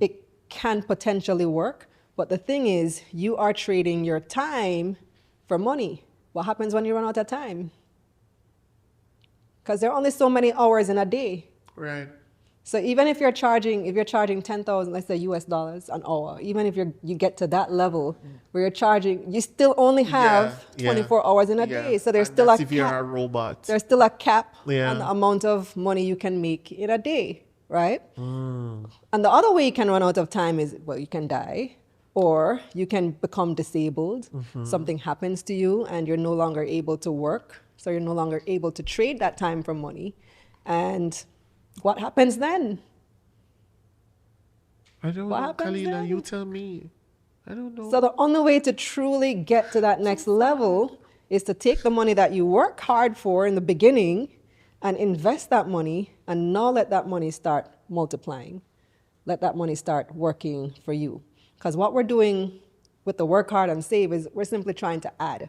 it can potentially work. But the thing is, you are trading your time for money. What happens when you run out of time? Because there are only so many hours in a day. Right. So even if you're charging 10,000, let's say US dollars an hour, even if you get to that level where you're charging, you still only have 24 hours in a day. So there's still a if you're a robot. There's still a cap Yeah. on the amount of money you can make in a day, right? And the other way you can run out of time is, well, you can die, or you can become disabled. Something happens to you and you're no longer able to work. So you're no longer able to trade that time for money. And what happens then? I don't What know, happens Kalilah. then? You tell me. I don't know. So the only way to truly get to that next level is to take the money that you work hard for in the beginning and invest that money, and now let that money start multiplying. Let that money start working for you. Because what we're doing with the work hard and save is we're simply trying to add.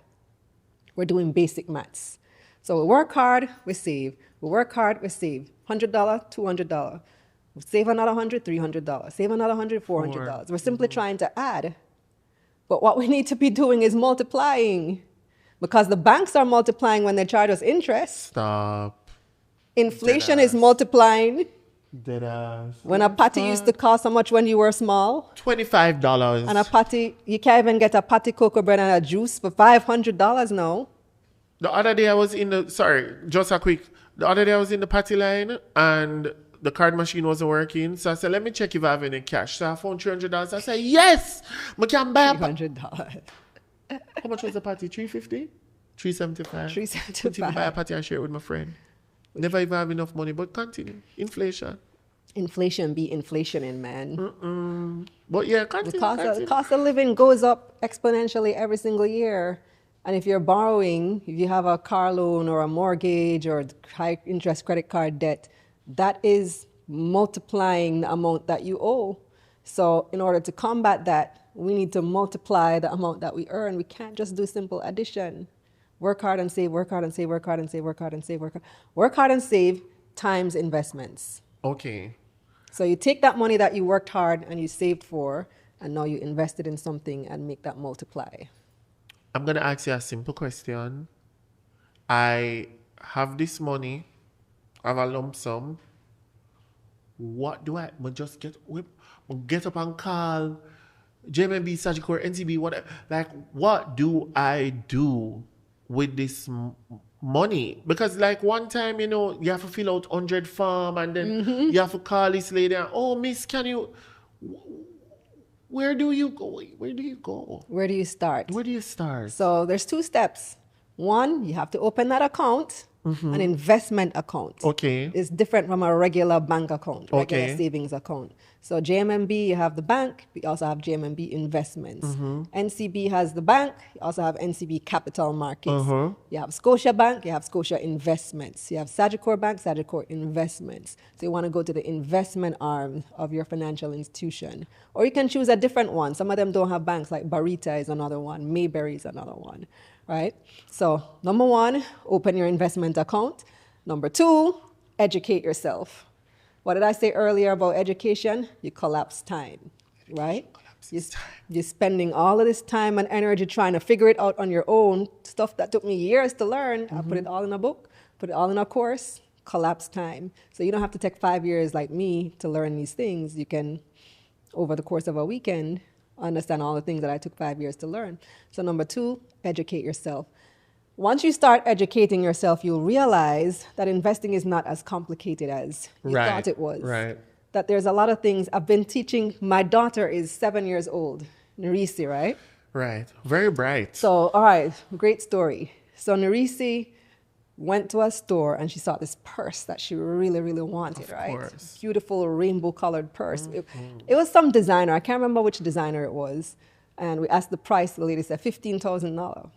We're doing basic maths. So we work hard, we save. We work hard, we save. $100, $200. We save another $100, $300. Save another $100, $400. We're simply trying to add. But what we need to be doing is multiplying. Because the banks are multiplying when they charge us interest. Stop. Inflation is multiplying. Deadass. When a patty used to cost how much when you were small? $25. And a patty, you can't even get a patty cocoa bread and a juice for $500 now. The other day I was in the party line and the card machine wasn't working. So I said, let me check if I have any cash. So I found $300. I said, yes, I can buy a $300. How much was the party? $350? $375. $375. Buy a party and share it with my friend. Never even have enough money, but continue. Inflation. Inflation be inflationing, man. But yeah, continue. The cost of living goes up exponentially every single year. And if you're borrowing, if you have a car loan or a mortgage or high interest credit card debt, that is multiplying the amount that you owe. So in order to combat that, we need to multiply the amount that we earn. We can't just do simple addition. Work hard and save, work hard and save, work hard and save, work hard and save, work hard and save times investments. Okay. So you take that money that you worked hard and you saved for, and now you invest it in something and make that multiply. I'm going to ask you a simple question. I have this money, I have a lump sum. What do I just get up and call JMB, Sagicor, NCB, whatever? Like, what do I do with this money? Because like one time, you know, you have to fill out 100 form and then you have to call this lady and, oh, miss, can you... Where do you go? Where do you go? Where do you start? Where do you start? So there's 2 steps. One, you have to open that account, an investment account. Okay. It's different from a regular bank account, regular savings account. So JMB, you have the bank. We also have JMB investments. NCB has the bank. You also have NCB capital markets. You have Scotia Bank. You have Scotia investments. You have Sagicor Bank, Sagicor investments. So you want to go to the investment arm of your financial institution. Or you can choose a different one. Some of them don't have banks, like Barita is another one. Mayberry is another one, right? So number 1, open your investment account. Number 2, educate yourself. What did I say earlier about education? You collapse time, right? You're spending all of this time and energy trying to figure it out on your own. Stuff that took me years to learn. I put it all in a book, put it all in a course, collapse time. So you don't have to take 5 years like me to learn these things. You can, over the course of a weekend, understand all the things that I took 5 years to learn. So number 2, educate yourself. Once you start educating yourself, you'll realize that investing is not as complicated as you thought it was. Right. That there's a lot of things. I've been teaching, my daughter is 7 years old, Nerisi, right? Right. Very bright. So, all right, great story. So Nerisi went to a store and she saw this purse that she really, really wanted, right? Course. Beautiful rainbow-colored purse. It was some designer. I can't remember which designer it was. And we asked the price. The lady said $15,000.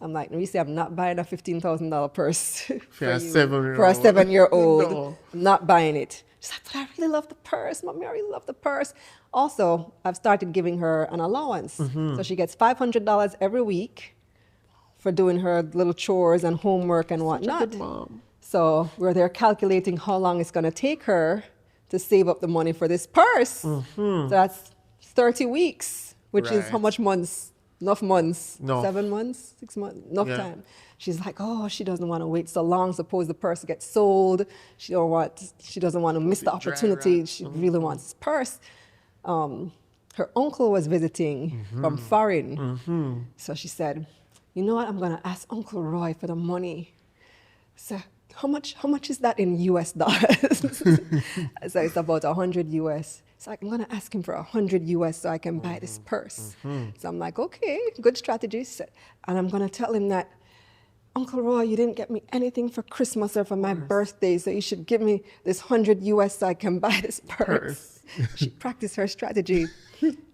I'm like, Nerisi, I'm not buying a $15,000 purse for a 7-year-old. No. I'm not buying it. She's like, but I really love the purse. Mommy, I really love the purse. Also, I've started giving her an allowance. So she gets $500 every week for doing her little chores and homework and whatnot. Such a good mom. So we're there calculating how long it's going to take her to save up the money for this purse. So that's 30 weeks, which is how much months? Enough months. No. 7 months, 6 months, enough time. She's like, oh, she doesn't want to wait so long. Suppose the purse gets sold. She doesn't want to miss the opportunity. She really wants this purse. Her uncle was visiting from foreign. So she said, you know what? I'm going to ask Uncle Roy for the money. So how much is that in US dollars? So it's about 100 US. So I'm going to ask him for 100 US so I can buy this purse. So I'm like, okay, good strategy. And I'm going to tell him that, Uncle Roy, you didn't get me anything for Christmas or for my birthday, so you should give me this 100 US so I can buy this purse. She practiced her strategy.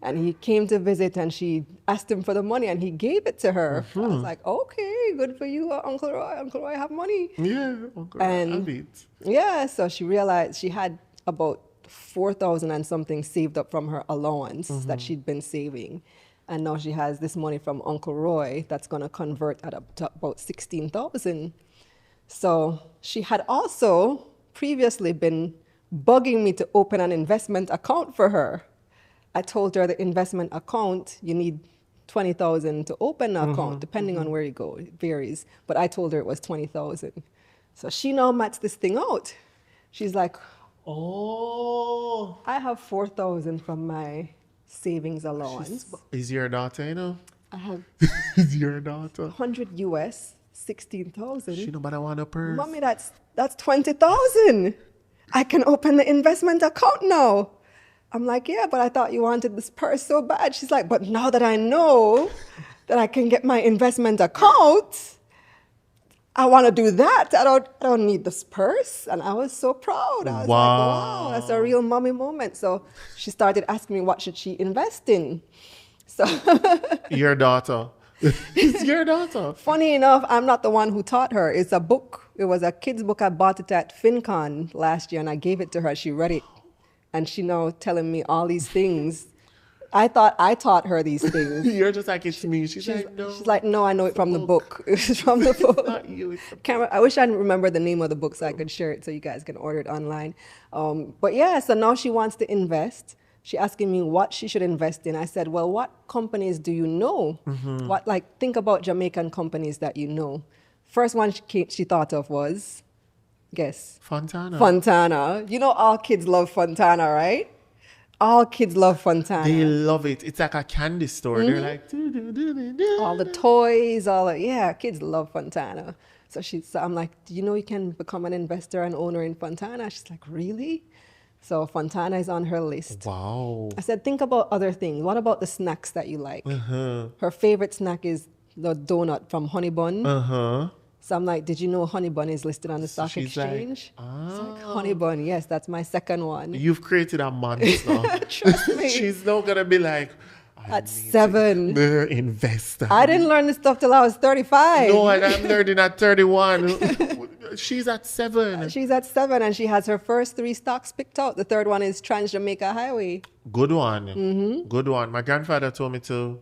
And he came to visit and she asked him for the money and he gave it to her. I was like, okay, good for you, Uncle Roy. Uncle Roy have money. Yeah, Uncle Roy have it. Yeah, so she realized she had about 4,000 and something saved up from her allowance that she'd been saving. And now she has this money from Uncle Roy that's going to convert at up to about 16,000. So she had also previously been bugging me to open an investment account for her. I told her the investment account, you need 20,000 to open an account, depending on where you go. It varies. But I told her it was 20,000. So she now maps this thing out. She's like, oh, I have 4,000 from my savings allowance. Is your daughter, you know? I have Is your daughter? 100 US, 16,000. She nobody want a purse. Mommy, that's 20,000. I can open the investment account now. I'm like, yeah, but I thought you wanted this purse so bad. She's like, but now that I know that I can get my investment account, I want to do that. I don't need this purse. And I was so proud. I was like, wow, that's a real mommy moment. So she started asking me, what should she invest in? So your daughter. It's your daughter. Funny enough, I'm not the one who taught her. It's a book. It was a kid's book. I bought it at FinCon last year and I gave it to her. She read it and she now telling me all these things. I thought I taught her these things. You're just like, it's me. She's like, no. She's like, no, I know it from the book. It's from the book. It's not you. It's the I wish I remember the name of the book so I could share it so you guys can order it online. But yeah, so now she wants to invest. She asking me what she should invest in. I said, well, what companies do you know? Think about Jamaican companies that you know. First one she thought of was, guess? Fontana. Fontana. You know all kids love Fontana, right? All kids love Fontana. They love it. It's like a candy store. They're like, all the toys, kids love Fontana. So I'm like, do you know you can become an investor and owner in Fontana? She's like, really? So Fontana is on her list. Wow. I said, think about other things. What about the snacks that you like? Her favorite snack is the donut from Honey Bun. So I'm like, did you know Honey Bun is listed on the stock exchange? She's like, Honey Bun, yes, that's my second one. You've created a monster. Trust me. She's not going to be like, at 7. Investor. I didn't learn this stuff till I was 35. No, and I'm learning at 31. She's at 7. She's at 7 and she has her first 3 stocks picked out. The third one is Trans-Jamaica Highway. Good one. Good one. My grandfather told me to,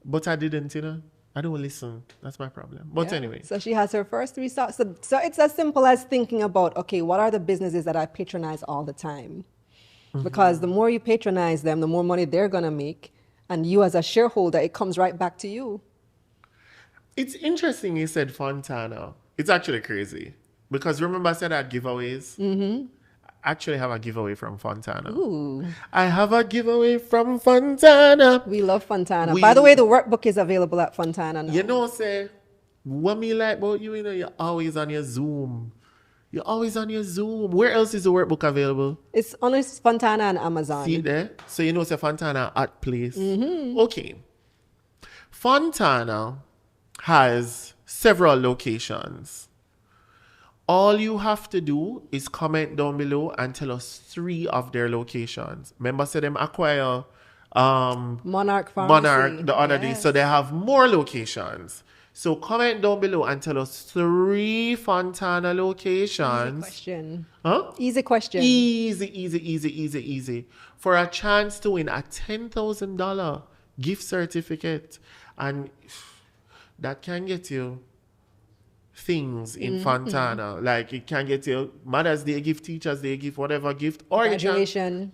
but I didn't, I don't listen. That's my problem. But anyway. So she has her first 3 stocks. So it's as simple as thinking about, okay, what are the businesses that I patronize all the time? Because the more you patronize them, the more money they're going to make. And you as a shareholder, it comes right back to you. It's interesting you said Fontana. It's actually crazy. Because remember I said I had giveaways? I actually have a giveaway from Fontana. Ooh. I have a giveaway from Fontana. We love Fontana. By the way, the workbook is available at Fontana now. You know, say, what me like about you, you're always on your Zoom. You're always on your Zoom. Where else is the workbook available? It's only Fontana and Amazon. See it there? So you know it's a Fontana at place. Okay. Fontana has several locations. All you have to do is comment down below and tell us 3 of their locations. Remember, say them acquire Monarch Pharmacy. the other day. So they have more locations. So comment down below and tell us 3 Fontana locations. Easy question. Huh? Easy question. Easy. For a chance to win a $10,000 gift certificate. And that can get you things in Fontana. Like it can get you Mother's Day gift, Teacher's Day gift, whatever gift. Or graduation,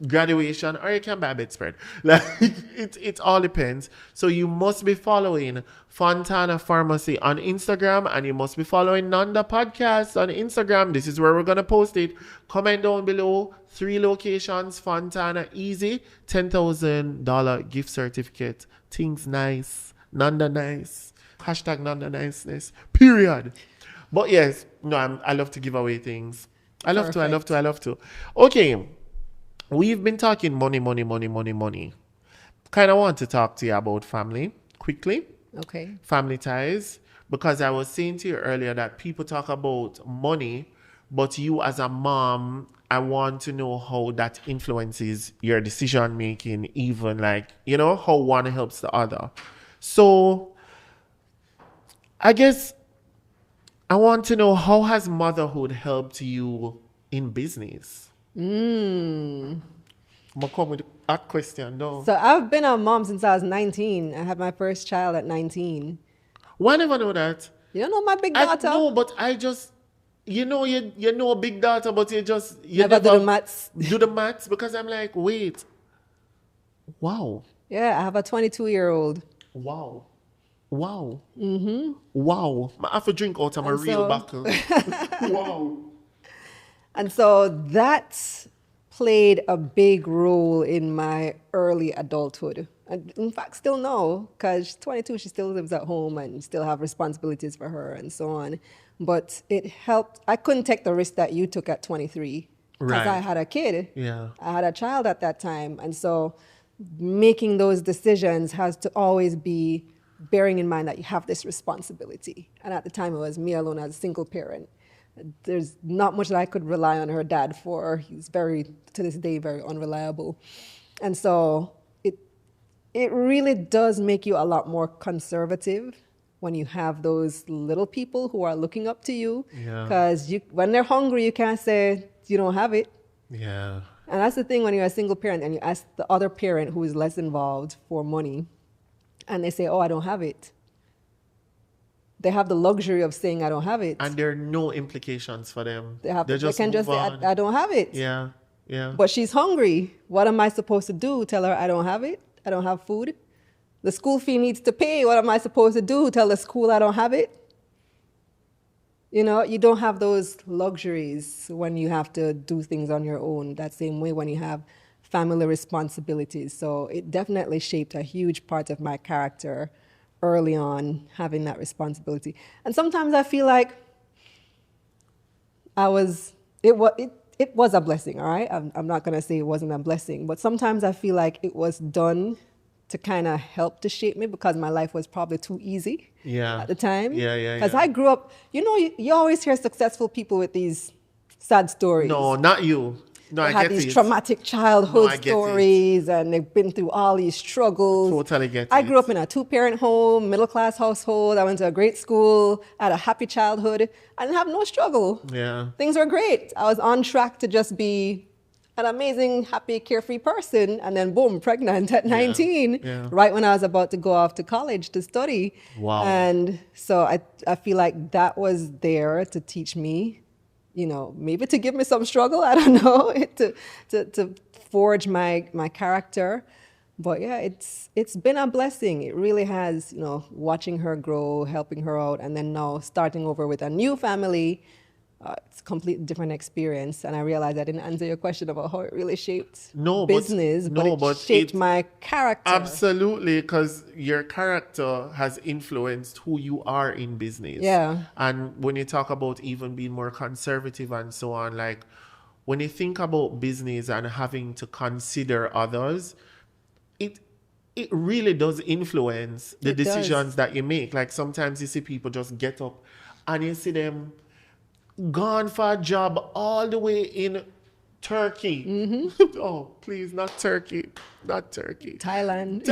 or you can buy a bedspread. Like it all depends. So you must be following Fontana Pharmacy on Instagram and you must be following Nondapodcast on Instagram. This is where we're going to post it. Comment down below. 3 locations, Fontana, easy. $10,000 gift certificate. Things nice. Nonda nice. Hashtag Nonda niceness. Period. But yes, no, I love to give away things. I love to. Okay. We've been talking money. Kind of want to talk to you about family quickly. Okay. Family ties. Because I was saying to you earlier that people talk about money, but you as a mom, I want to know how that influences your decision making, even like, how one helps the other. So I guess I want to know, how has motherhood helped you in business? I'm going to come with a question, though. So I've been a mom since I was 19. I had my first child at 19. Why never know that? You don't know my big daughter? No, but I just, you know big daughter, but you never do the maths. Do the maths, because I'm like, wait. Wow. Yeah, I have a 22-year-old. Wow. Wow. Wow. I have to drink out of my real buckle. Wow. And so that played a big role in my early adulthood. And in fact, still now, because she's 22, she still lives at home and still have responsibilities for her and so on. But it helped. I couldn't take the risk that you took at 23 because I had a kid. Yeah. I had a child at that time. And so making those decisions has to always be bearing in mind that you have this responsibility. And at the time, it was me alone as a single parent. There's not much that I could rely on her dad for. He's to this day, very unreliable. And so it really does make you a lot more conservative when you have those little people who are looking up to you. Yeah. Because when they're hungry, you can't say you don't have it. Yeah. And that's the thing when you're a single parent and you ask the other parent who is less involved for money, and they say, oh, I don't have it. They have the luxury of saying, I don't have it. And there are no implications for them. They can just say, I don't have it. Yeah. Yeah. But she's hungry. What am I supposed to do? Tell her I don't have it? I don't have food? The school fee needs to pay. What am I supposed to do? Tell the school I don't have it? You know, you don't have those luxuries when you have to do things on your own. That same way when you have family responsibilities. So it definitely shaped a huge part of my character early on, having that responsibility. And sometimes I feel like it was a blessing, all right? I'm not going to say it wasn't a blessing, but sometimes I feel like it was done to kind of help to shape me because my life was probably too easy at the time. Yeah. Because I grew up, you always hear successful people with these sad stories. No, not you. No, they had these traumatic childhood stories and they've been through all these struggles. Totally get it. I grew up in a 2-parent home, middle-class household. I went to a great school, had a happy childhood. I didn't have no struggle. Yeah. Things were great. I was on track to just be an amazing, happy, carefree person. And then boom, pregnant at 19, right when I was about to go off to college to study. Wow. And so I feel like that was there to teach me, maybe to give me some struggle, I don't know, to forge my character. But yeah, it's been a blessing. It really has, watching her grow, helping her out, and then now starting over with a new family. It's a completely different experience. And I realized I didn't answer your question about how it really shaped business, but it shaped my character. Absolutely, because your character has influenced who you are in business. Yeah. And when you talk about even being more conservative and so on, like when you think about business and having to consider others, it really does influence the decisions that you make. Like sometimes you see people just get up and you see them gone for a job all the way in Turkey. Mm-hmm. Oh, please, not Turkey. Not Turkey. Thailand.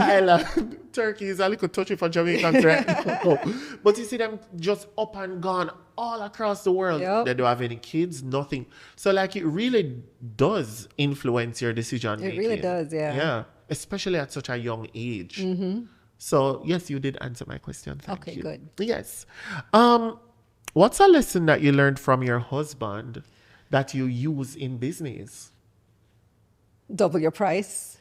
Turkey is a little touchy for Jamaicans right now. But you see them just up and gone all across the world. Yep. They don't have any kids, nothing. So like it really does influence your decision making. It really does, yeah. Yeah, especially at such a young age. Mm-hmm. So yes, you did answer my question. Thank you. Okay, good. Yes. What's a lesson that you learned from your husband that you use in business? Double your price.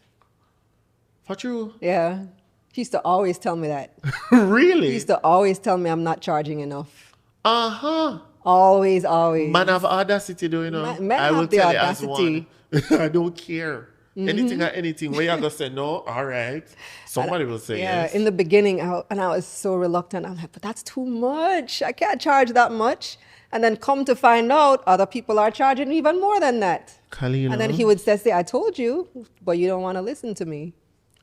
For true? Yeah. He used to always tell me that. Really? He used to always tell me I'm not charging enough. Uh-huh. Always, always. Man have audacity, you know. Man I will have the tell audacity. you as one. I don't care. Mm-hmm. Anything. Where you're going to say no, all right. Somebody will say yes. Yeah, in the beginning, I was so reluctant. I'm like, but that's too much. I can't charge that much. And then come to find out, other people are charging even more than that. Kalilah. And then he would say, I told you, but you don't want to listen to me.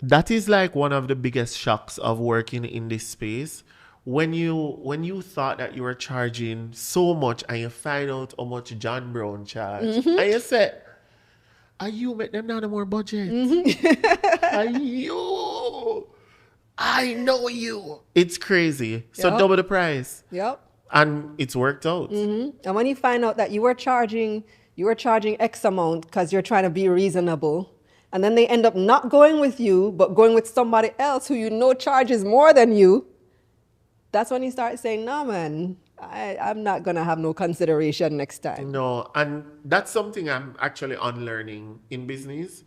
That is like one of the biggest shocks of working in this space. When you thought that you were charging so much and you find out how much John Brown charged, mm-hmm. and you said, are you make them now the more budget? Mm-hmm. Are you? I know you. It's crazy. So double the price. Yep. And it's worked out. Mm-hmm. And when you find out that you were charging X amount because you're trying to be reasonable, and then they end up not going with you, but going with somebody else who you know charges more than you, that's when you start saying, no, man, I'm not going to have no consideration next time. No, and that's something I'm actually unlearning in business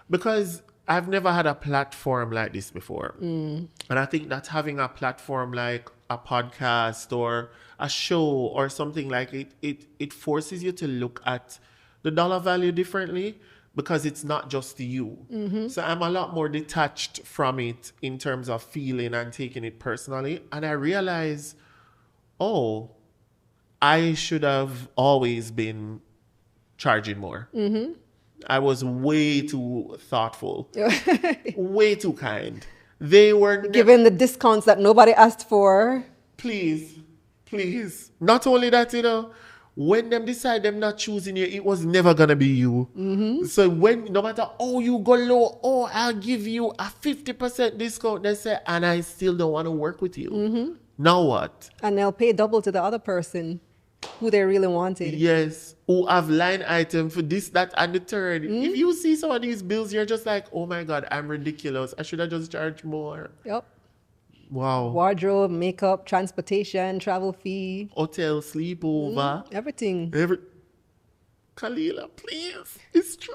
because I've never had a platform like this before. And I think that having a platform like a podcast or a show or something like it forces you to look at the dollar value differently because it's not just you. Mm-hmm. So I'm a lot more detached from it in terms of feeling and taking it personally. And I realize, I should have always been charging more. Mm-hmm. I was way too thoughtful, way too kind. They were given the discounts that nobody asked for. Please. Not only that, when them decide them not choosing you, it was never gonna be you. So when, no matter how you go low, oh, I'll give you a 50% discount, they say, and I still don't want to work with you. Now what? And they'll pay double to the other person who they really wanted. Yes, who have line item for this, that, and the third. If you see some of these bills, you're just like, oh my God, I'm ridiculous. I should have just charged more. Yep. Wow. Wardrobe, makeup, transportation, travel fee. Hotel, sleepover. Everything. Kalilah, please. It's true.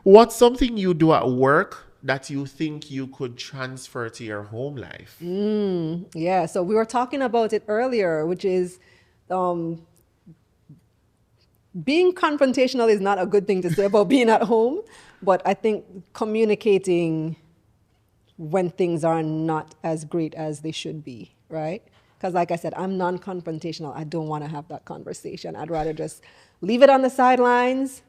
What's something you do at work that you think you could transfer to your home life? Yeah, so we were talking about it earlier, which is being confrontational is not a good thing to say about being at home, but I think communicating when things are not as great as they should be, right? Because like I said, I'm non-confrontational. I don't want to have that conversation. I'd rather just leave it on the sidelines.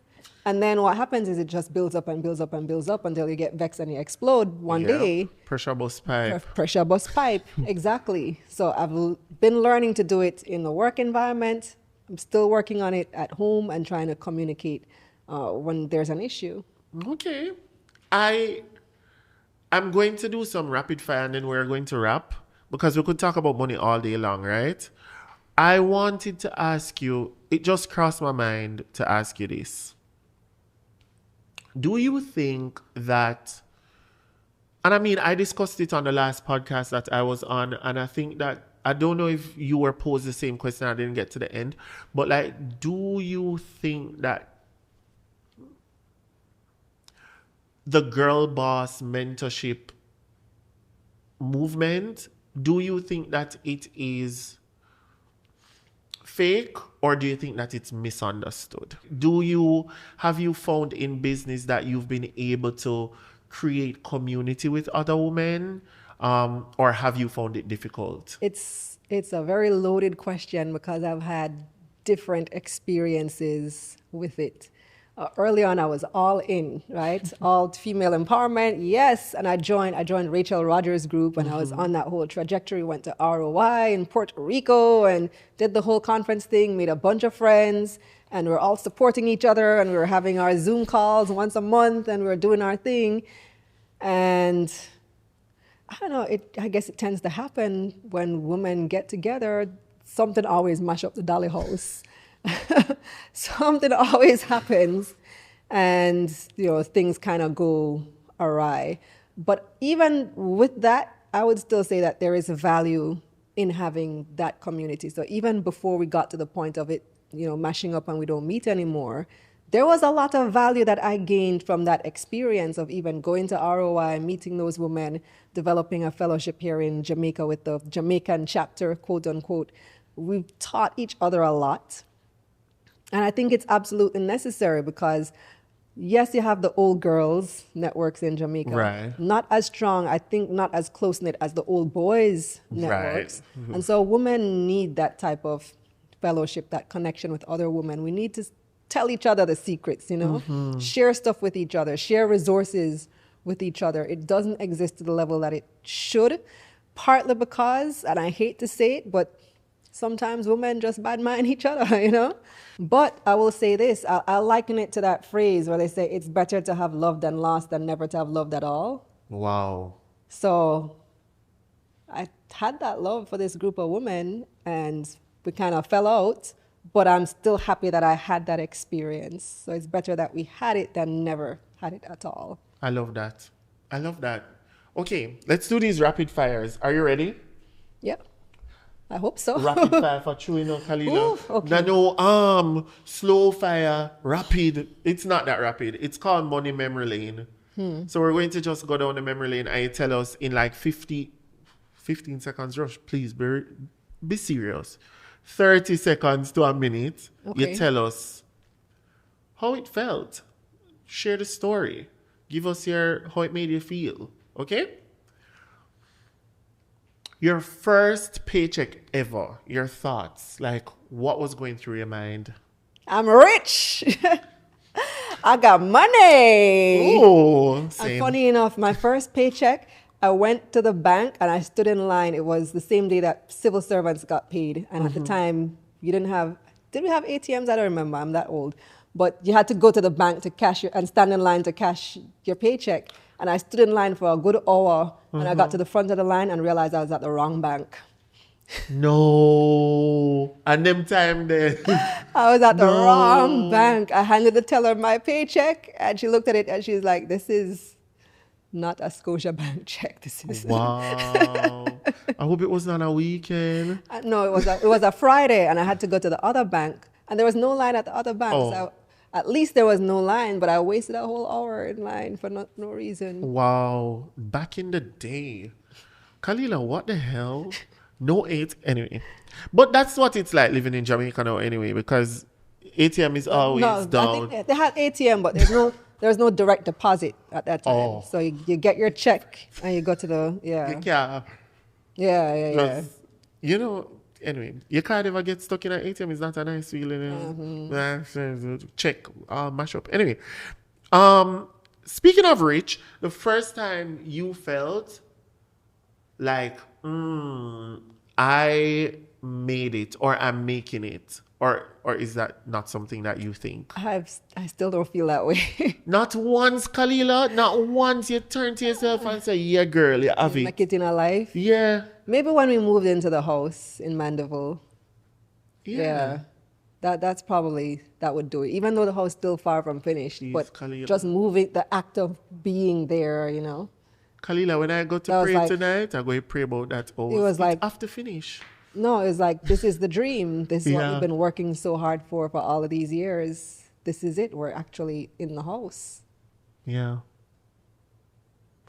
And then what happens is it just builds up and builds up and builds up until you get vexed and you explode one day. Pressure bust pipe. Pressure bust pipe, exactly. So I've been learning to do it in the work environment. I'm still working on it at home and trying to communicate when there's an issue. Okay. I'm going to do some rapid fire and then we're going to wrap because we could talk about money all day long, right? I wanted to ask you, it just crossed my mind to ask you this. Do you think that, and I mean, I discussed it on the last podcast that I was on, and I think that, I don't know if you were posed the same question, I didn't get to the end, but like, do you think that the girl boss mentorship movement, do you think that it is fake or do you think that it's misunderstood? Have you found in business that you've been able to create community with other women, or have you found it difficult? It's a very loaded question because I've had different experiences with it. Early on, I was all in, right? All female empowerment, yes. And I joined Rachel Rogers' group, and I was on that whole trajectory. Went to ROI in Puerto Rico and did the whole conference thing. Made a bunch of friends, and we're all supporting each other. And we were having our Zoom calls once a month, and we were doing our thing. And I don't know. I guess it tends to happen when women get together. Something always mash up the dolly house. Something always happens and things kind of go awry. But even with that, I would still say that there is a value in having that community. So even before we got to the point of it mashing up and we don't meet anymore, there was a lot of value that I gained from that experience of even going to ROI, meeting those women, developing a fellowship here in Jamaica with the Jamaican chapter, quote unquote. We've taught each other a lot. And I think it's absolutely necessary because, yes, you have the old girls networks in Jamaica. Right. Not as strong, I think not as close-knit as the old boys networks. Right. Mm-hmm. And so women need that type of fellowship, that connection with other women. We need to tell each other the secrets, share stuff with each other, share resources with each other. It doesn't exist to the level that it should, partly because, and I hate to say it, but sometimes women just bad mind each other, But I will say this, I liken it to that phrase where they say it's better to have loved and lost than never to have loved at all. Wow. So I had that love for this group of women and we kind of fell out, but I'm still happy that I had that experience. So it's better that we had it than never had it at all. I love that. Okay, let's do these rapid fires. Are you ready? Yeah. I hope so. Rapid fire for chewing on Kalilah. Ooh, okay. No, slow fire, rapid. It's not that rapid. It's called money memory lane. So we're going to just go down the memory lane and you tell us in like 15 seconds, Rush, please be serious. 30 seconds to a minute. Okay. You tell us how it felt. Share the story. Give us how it made you feel. Okay? Your first paycheck ever, your thoughts, like what was going through your mind? I'm rich. I got money. Oh, same. And funny enough, my first paycheck, I went to the bank and I stood in line. It was the same day that civil servants got paid. And at the time, You didn't have, did we have ATMs? I don't remember. I'm that old. But you had to go to the bank to cash and stand in line to cash your paycheck. And I stood in line for a good hour, and I got to the front of the line and realized I was at the wrong bank. No. And them time then. I was at the No. wrong bank. I handed the teller my paycheck, and she looked at it and she's like, "This is not a Scotia bank check. This is." Wow. I hope it wasn't on a weekend. No, it was a Friday, and I had to go to the other bank, and there was no line at the other bank. Oh. So at least there was no line, but I wasted a whole hour in line for no reason. Wow. Back in the day. Kalilah, what the hell? No eight anyway. But that's what it's like living in Jamaica now anyway, because ATM is always No, down. I think they had ATM, but there's no direct deposit at that time. Oh. So you get your check and you go to the Yeah. yeah. Just, you know, anyway, you can't ever get stuck in an ATM. It's not a nice feeling. Check, mash up. Anyway, speaking of rich, the first time you felt like, I made it, or I'm making it, or is that not something that you think? I still don't feel that way. Not once, Kalilah, not once you turn to yourself and say, yeah, girl, you have it. Make it in a life. Yeah. Maybe when we moved into the house in Mandeville. Yeah. That's probably, that would do it. Even though the house is still far from finished. Jeez, but Kalilah. just moving, the act of being there, you know. Kalilah, when I go to That was pray like- tonight, I go to pray about that house. It was like- after finish. No, it's like, this is the dream. This is what Yeah. we've been working so hard for all of these years. This is it. We're actually in the house. Yeah.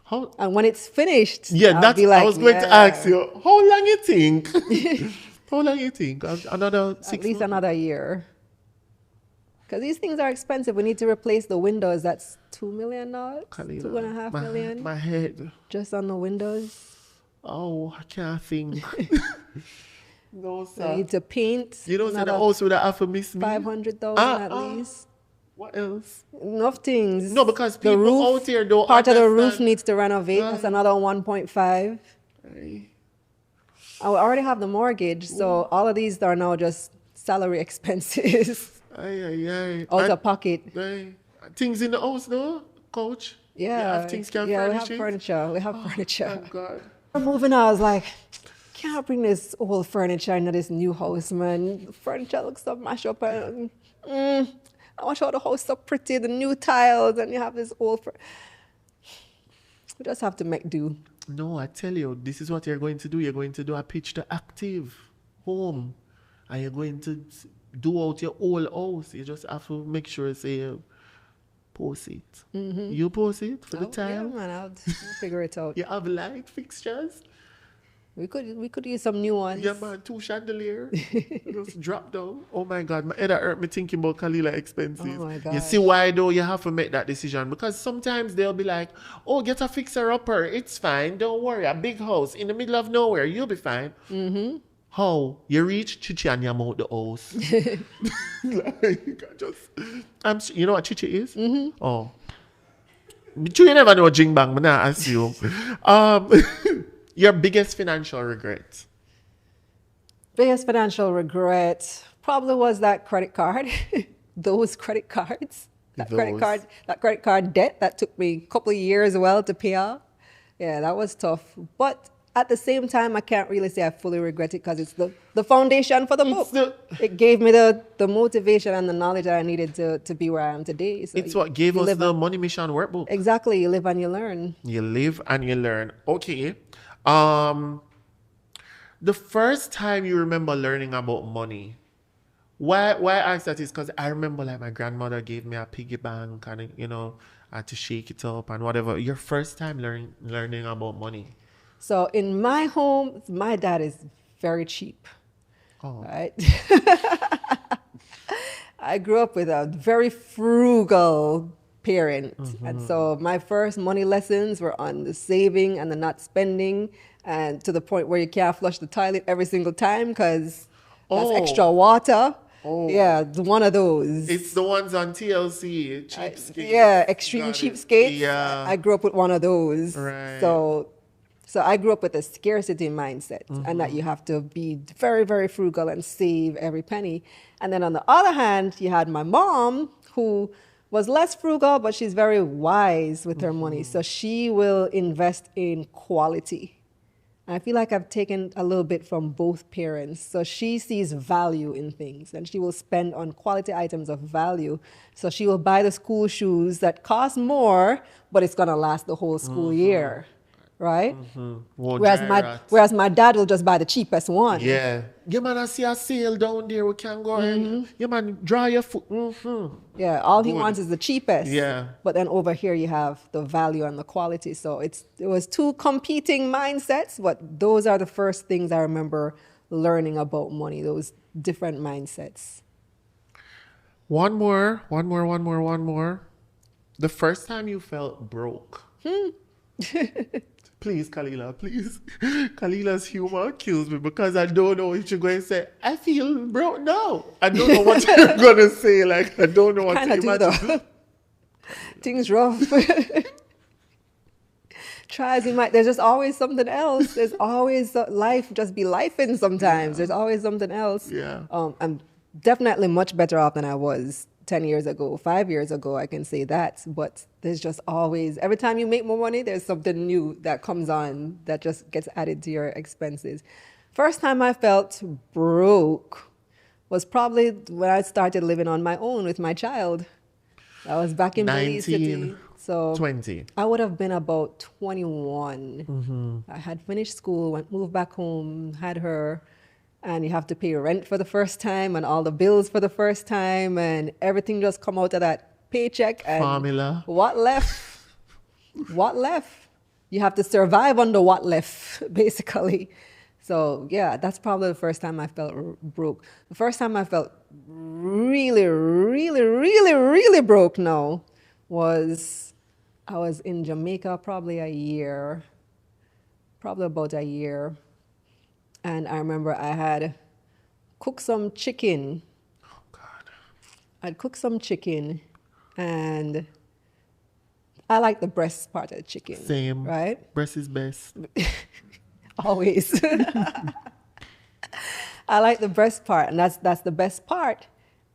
How? And when it's finished, Yeah, I'll that's. be like, I was going to yeah, ask you. How long you think? How long you think? Another 6 at least months? another year. Because these things are expensive. We need to replace the windows. That's $2 million, Kalilah, $2.5 million, My head. just on the windows. Oh, I can't think. No, We sir. need to paint. You know, say the another house would have to miss me. 500,000 at least. What else? Enough things. No, because the people roof, out here don't part of the roof understand. needs to renovate. That's another 1.5. Aye. I already have the mortgage, so all of these are now just salary expenses Aye. out And- of pocket. aye. Things in the house, no, coach? Yeah, You have things can we furnish have it? furniture. We have furniture. Thank God. We're moving out. I was like, can't bring this old furniture into this new house, man. The furniture looks so mashed up. And, I want to show the house so pretty, the new tiles, and you have this old. We just have to make do. No, I tell you, this is what you're going to do. You're going to do a pitch to active home. And you're going to do out your whole house. You just have to make sure, say, post it. You post it for the Yeah, tile. man, I'll figure it out. You have light fixtures. We could use some new ones. Yeah, man, 2 chandelier. Just drop down. Oh my God, my head hurt me thinking about Kalilah expenses. Oh my You gosh. see why though you have to make that decision? Because sometimes they'll be like, oh, get a fixer-upper. It's fine. Don't worry. A big house in the middle of nowhere. You'll be fine. Mm-hmm. How? You reach Chichi and you're out the house. Like, you know what Chichi is? Mm-hmm. Oh. But you never know Jing Bang, but I assume. Your biggest financial regret? Biggest financial regret probably was that credit card. Those credit cards. That credit card debt that took me a couple of years to pay off. Yeah, that was tough. But at the same time, I can't really say I fully regret it because it's the foundation for the book. It gave me the motivation and the knowledge that I needed to be where I am today. So It's what gave us the Money Mission workbook. Exactly. You live and you learn. You live and you learn. Okay. The first time you remember learning about money, why I ask that is because I remember like my grandmother gave me a piggy bank and I had to shake it up and whatever. Your first time learning about money. So in my home, my dad is very cheap. Oh. Right? I grew up with a very frugal parent. And so my first money lessons were on the saving and the not spending, and to the point where you can't flush the toilet every single time because that's extra water. Oh. Yeah, it's one of those. It's the ones on TLC, cheapskates. Yeah, extreme Got it. cheapskates. Yeah. I grew up with one of those. Right. So So I grew up with a scarcity mindset and that you have to be very, very frugal and save every penny. And then on the other hand, you had my mom who was less frugal, but she's very wise with her money. So she will invest in quality. And I feel like I've taken a little bit from both parents. So she sees value in things and she will spend on quality items of value. So she will buy the school shoes that cost more, but it's going to last the whole school year. Right? Whereas my dad will just buy the cheapest one. Yeah. You man, I see a sale down there. We can go in. You man, draw your foot. Yeah, all he wants is the cheapest. Yeah. But then over here you have the value and the quality. So it was two competing mindsets, but those are the first things I remember learning about money, those different mindsets. One more. The first time you felt broke. Please, Kalilah, please. Kalilah's humor kills me because I don't know if you're going to say, I feel broke now. I don't know what you're going to say. Like, I don't know what to imagine. Things rough. Try as you might. There's just always something else. There's always life just be lifing sometimes. There's always something else. Yeah. I'm definitely much better off than I was 10 years ago, 5 years ago, I can say that. But there's just always, every time you make more money, there's something new that comes on that just gets added to your expenses. First time I felt broke was probably when I started living on my own with my child. I was back in Belize City. So 20. I would have been about 21. I had finished school, moved back home, had her. And you have to pay rent for the first time and all the bills for the first time and everything just come out of that paycheck. And formula. What left? What left? You have to survive on the what left, basically. So yeah, that's probably the first time I felt broke. The first time I felt really, really, really, really broke now was I was in Jamaica probably about a year. And I remember I had cooked some chicken. Oh, God. I'd cooked some chicken, and I like the breast part of the chicken. Same. Right? Breast is best. Always. I like the breast part, and that's the best part.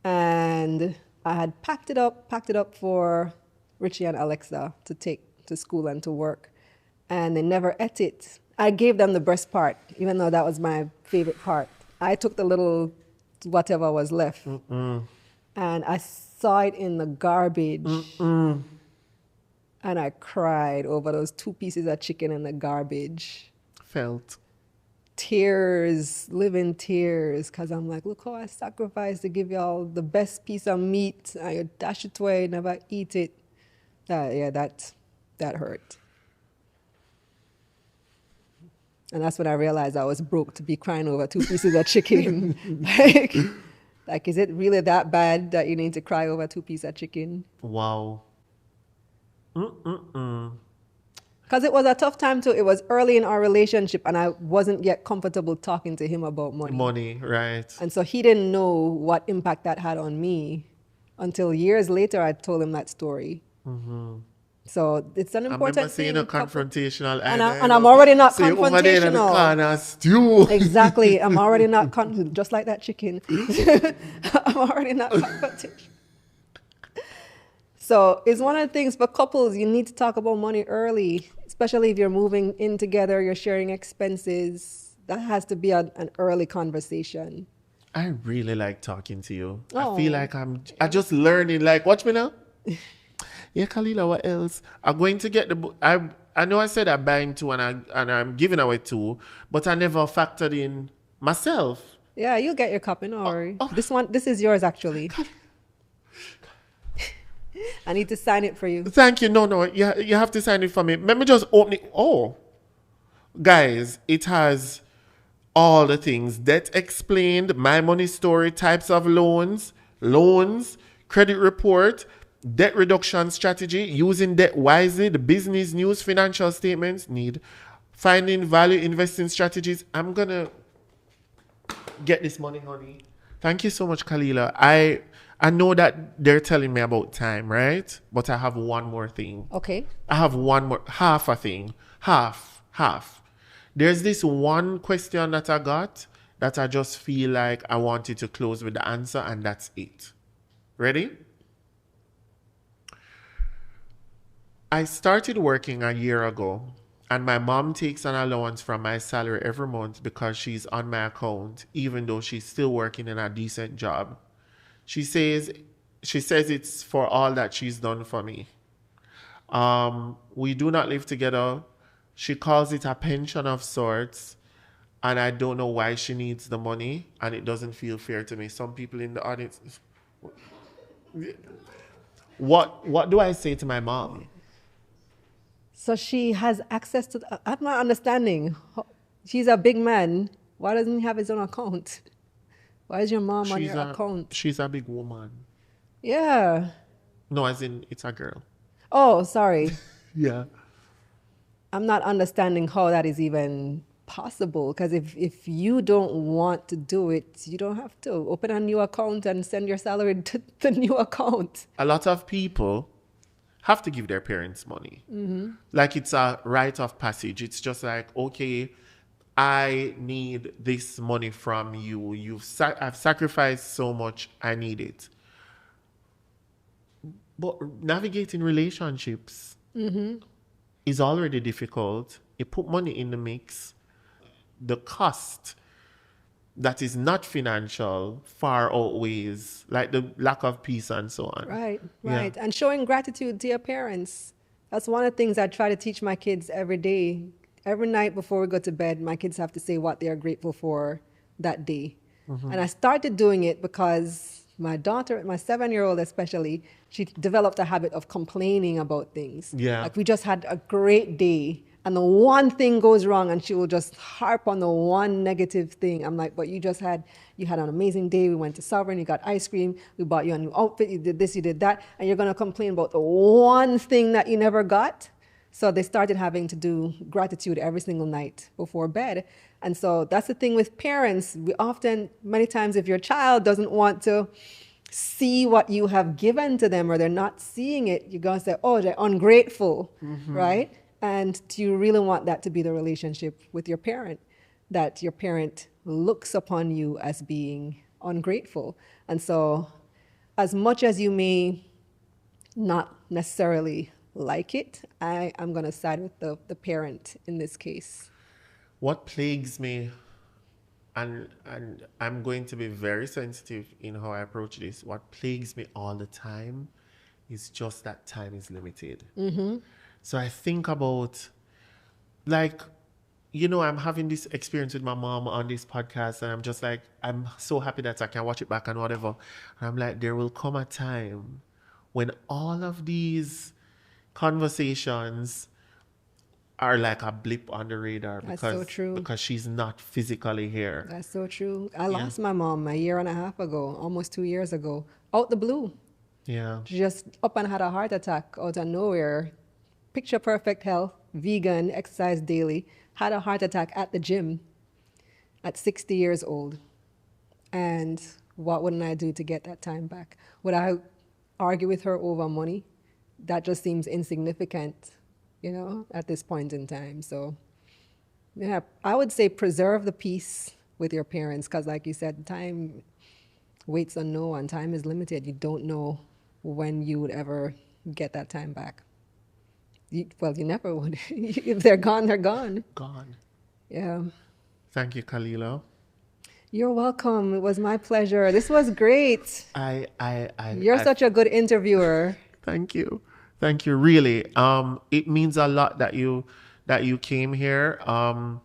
And I had packed it up for Richie and Alexa to take to school and to work. And they never ate it. I gave them the breast part, even though that was my favorite part. I took the little whatever was left. And I saw it in the garbage. And I cried over those 2 pieces of chicken in the garbage. Felt. Tears, living tears, because I'm like, look how I sacrificed to give y'all the best piece of meat. And you dash it away, never eat it. That hurt. And that's when I realized I was broke to be crying over 2 pieces of chicken. like, is it really that bad that you need to cry over 2 pieces of chicken? Wow. Because it was a tough time too. It was early in our relationship and I wasn't yet comfortable talking to him about money. Money, right. And so he didn't know what impact that had on me until years later I told him that story. So it's an important thing. I remember seeing a confrontational. And I'm already not confrontational. Over there in the corner, stew. Exactly. I'm already not just like that chicken. I'm already not confrontational. So it's one of the things for couples, you need to talk about money early, especially if you're moving in together, you're sharing expenses. That has to be an early conversation. I really like talking to you. I feel like I'm just learning. Like, watch me now. Yeah, Kalilah, what else? I'm going to get the book. I know I said I'm buying 2 and I'm giving away 2, but I never factored in myself. Yeah, you'll get your copy, no worry. This is yours actually. I need to sign it for you. Thank you. No, you have to sign it for me. Let me just open it. Oh, guys, it has all the things. Debt explained, my money story, types of loans, credit report, debt reduction strategy, using debt wisely, the business news, financial statements, finding value investing strategies. I'm going to get this money, honey. Thank you so much, Kalilah. I know that they're telling me about time, right? But I have one more thing. Okay. I have one more, half a thing. Half. There's this one question that I got that I just feel like I wanted to close with the answer, and that's it. Ready? I started working a year ago, and my mom takes an allowance from my salary every month because she's on my account, even though she's still working in a decent job. She says it's for all that she's done for me. We do not live together. She calls it a pension of sorts, and I don't know why she needs the money, and it doesn't feel fair to me. Some people in the audience, what do I say to my mom? So she has access to, I'm not understanding. She's a big man. Why doesn't he have his own account? Why is your mom on your account? She's a big woman. Yeah. No, as in, it's a girl. Oh, sorry. Yeah. I'm not understanding how that is even possible. Because if you don't want to do it, you don't have to. Open a new account and send your salary to the new account. A lot of people have to give their parents money. Like it's a rite of passage. It's just like, okay, I need this money from you. I've sacrificed so much. I need it. But navigating relationships is already difficult. You put money in the mix. The cost that is not financial far outweighs, like the lack of peace and so on. Right. Yeah. And showing gratitude to your parents. That's one of the things I try to teach my kids every day. Every night before we go to bed, my kids have to say what they are grateful for that day. And I started doing it because my daughter, my 7-year-old especially, she developed a habit of complaining about things. Yeah. Like we just had a great day and the one thing goes wrong and she will just harp on the one negative thing. I'm like, but you had an amazing day. We went to Sovereign, you got ice cream, we bought you a new outfit, you did this, you did that, and you're going to complain about the one thing that you never got? So they started having to do gratitude every single night before bed. And so that's the thing with parents. We often, many times, if your child doesn't want to see what you have given to them or they're not seeing it, you're going to say, oh, they're ungrateful, right? And do you really want that to be the relationship with your parent? That your parent looks upon you as being ungrateful. And so as much as you may not necessarily like it, I am going to side with the parent in this case. What plagues me, and I'm going to be very sensitive in how I approach this, what plagues me all the time is just that time is limited. So I think about, like, I'm having this experience with my mom on this podcast, and I'm just like, I'm so happy that I can watch it back and whatever. And I'm like, there will come a time when all of these conversations are like a blip on the radar because she's not physically here. That's so true. I lost my mom a year and a half ago, almost 2 years ago, out the blue. Yeah. She just up and had a heart attack out of nowhere. Picture perfect health, vegan, exercise daily, had a heart attack at the gym at 60 years old. And what wouldn't I do to get that time back? Would I argue with her over money? That just seems insignificant, at this point in time. So, yeah, I would say preserve the peace with your parents because, like you said, time waits on no one. Time is limited. You don't know when you would ever get that time back. You never would. If they're gone, they're gone. Gone. Yeah. Thank you, Kalilah. You're welcome. It was my pleasure. This was great. You're such a good interviewer. Thank you. Thank you. Really. It means a lot that you came here. I'm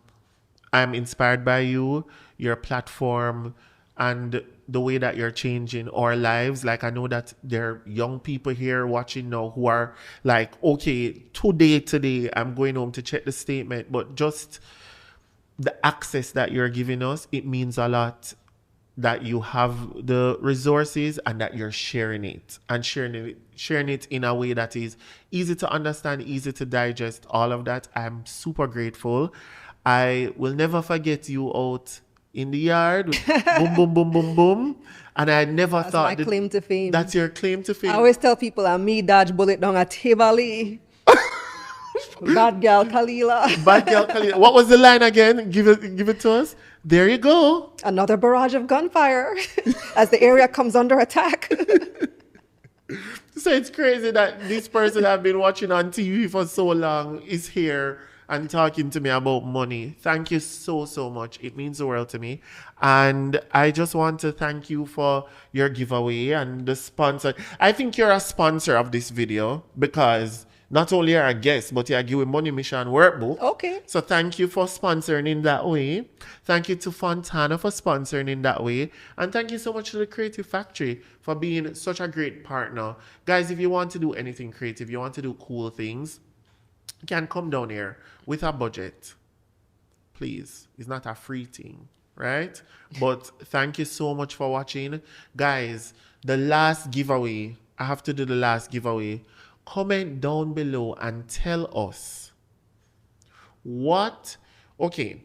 inspired by you, your platform, and the way that you're changing our lives. Like, I know that there are young people here watching now who are like, okay, today, I'm going home to check the statement. But just the access that you're giving us, it means a lot that you have the resources and that you're sharing it in a way that is easy to understand, easy to digest, all of that. I'm super grateful. I will never forget you out in the yard. Boom, boom, boom, boom, boom. And I never thought that's my claim to fame. That's your claim to fame. I always tell people I'm me dodge bullet down a table. Bad girl, Kalilah. Bad girl, Kalilah. What was the line again? Give it to us. There you go. Another barrage of gunfire as the area comes under attack. So it's crazy that this person I've been watching on TV for so long is here and talking to me about money. Thank you so, so much. It means the world to me. And I just want to thank you for your giveaway and the sponsor. I think you're a sponsor of this video because not only are a guest, but you're giving Money Mission workbook. Okay. So thank you for sponsoring in that way. Thank you to Fontana for sponsoring in that way. And thank you so much to the Creative Factory for being such a great partner. Guys, if you want to do anything creative, you want to do cool things, you can come down here with a budget. Please. It's not a free thing, right? But thank you so much for watching. Guys, the last giveaway, I have to do the last giveaway. Comment down below and tell us what, okay,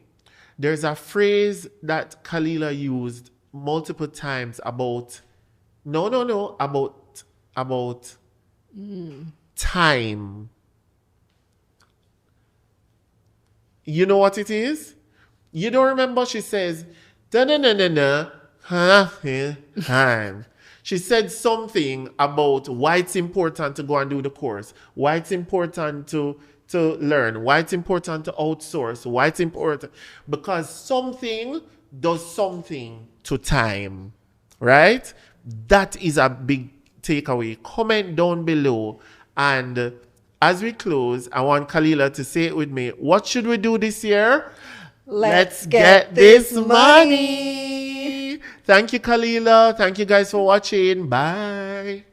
there's a phrase that Kalilah used multiple times about, about time. You know what it is? You don't remember? She says, time. She said something about why it's important to go and do the course, why it's important to learn, why it's important to outsource, why it's important. Because something does something to time, right? That is a big takeaway. Comment down below. And as we close, I want Kalilah to say it with me. What should we do this year? Let's get this money. Thank you, Kalilah. Thank you guys for watching. Bye.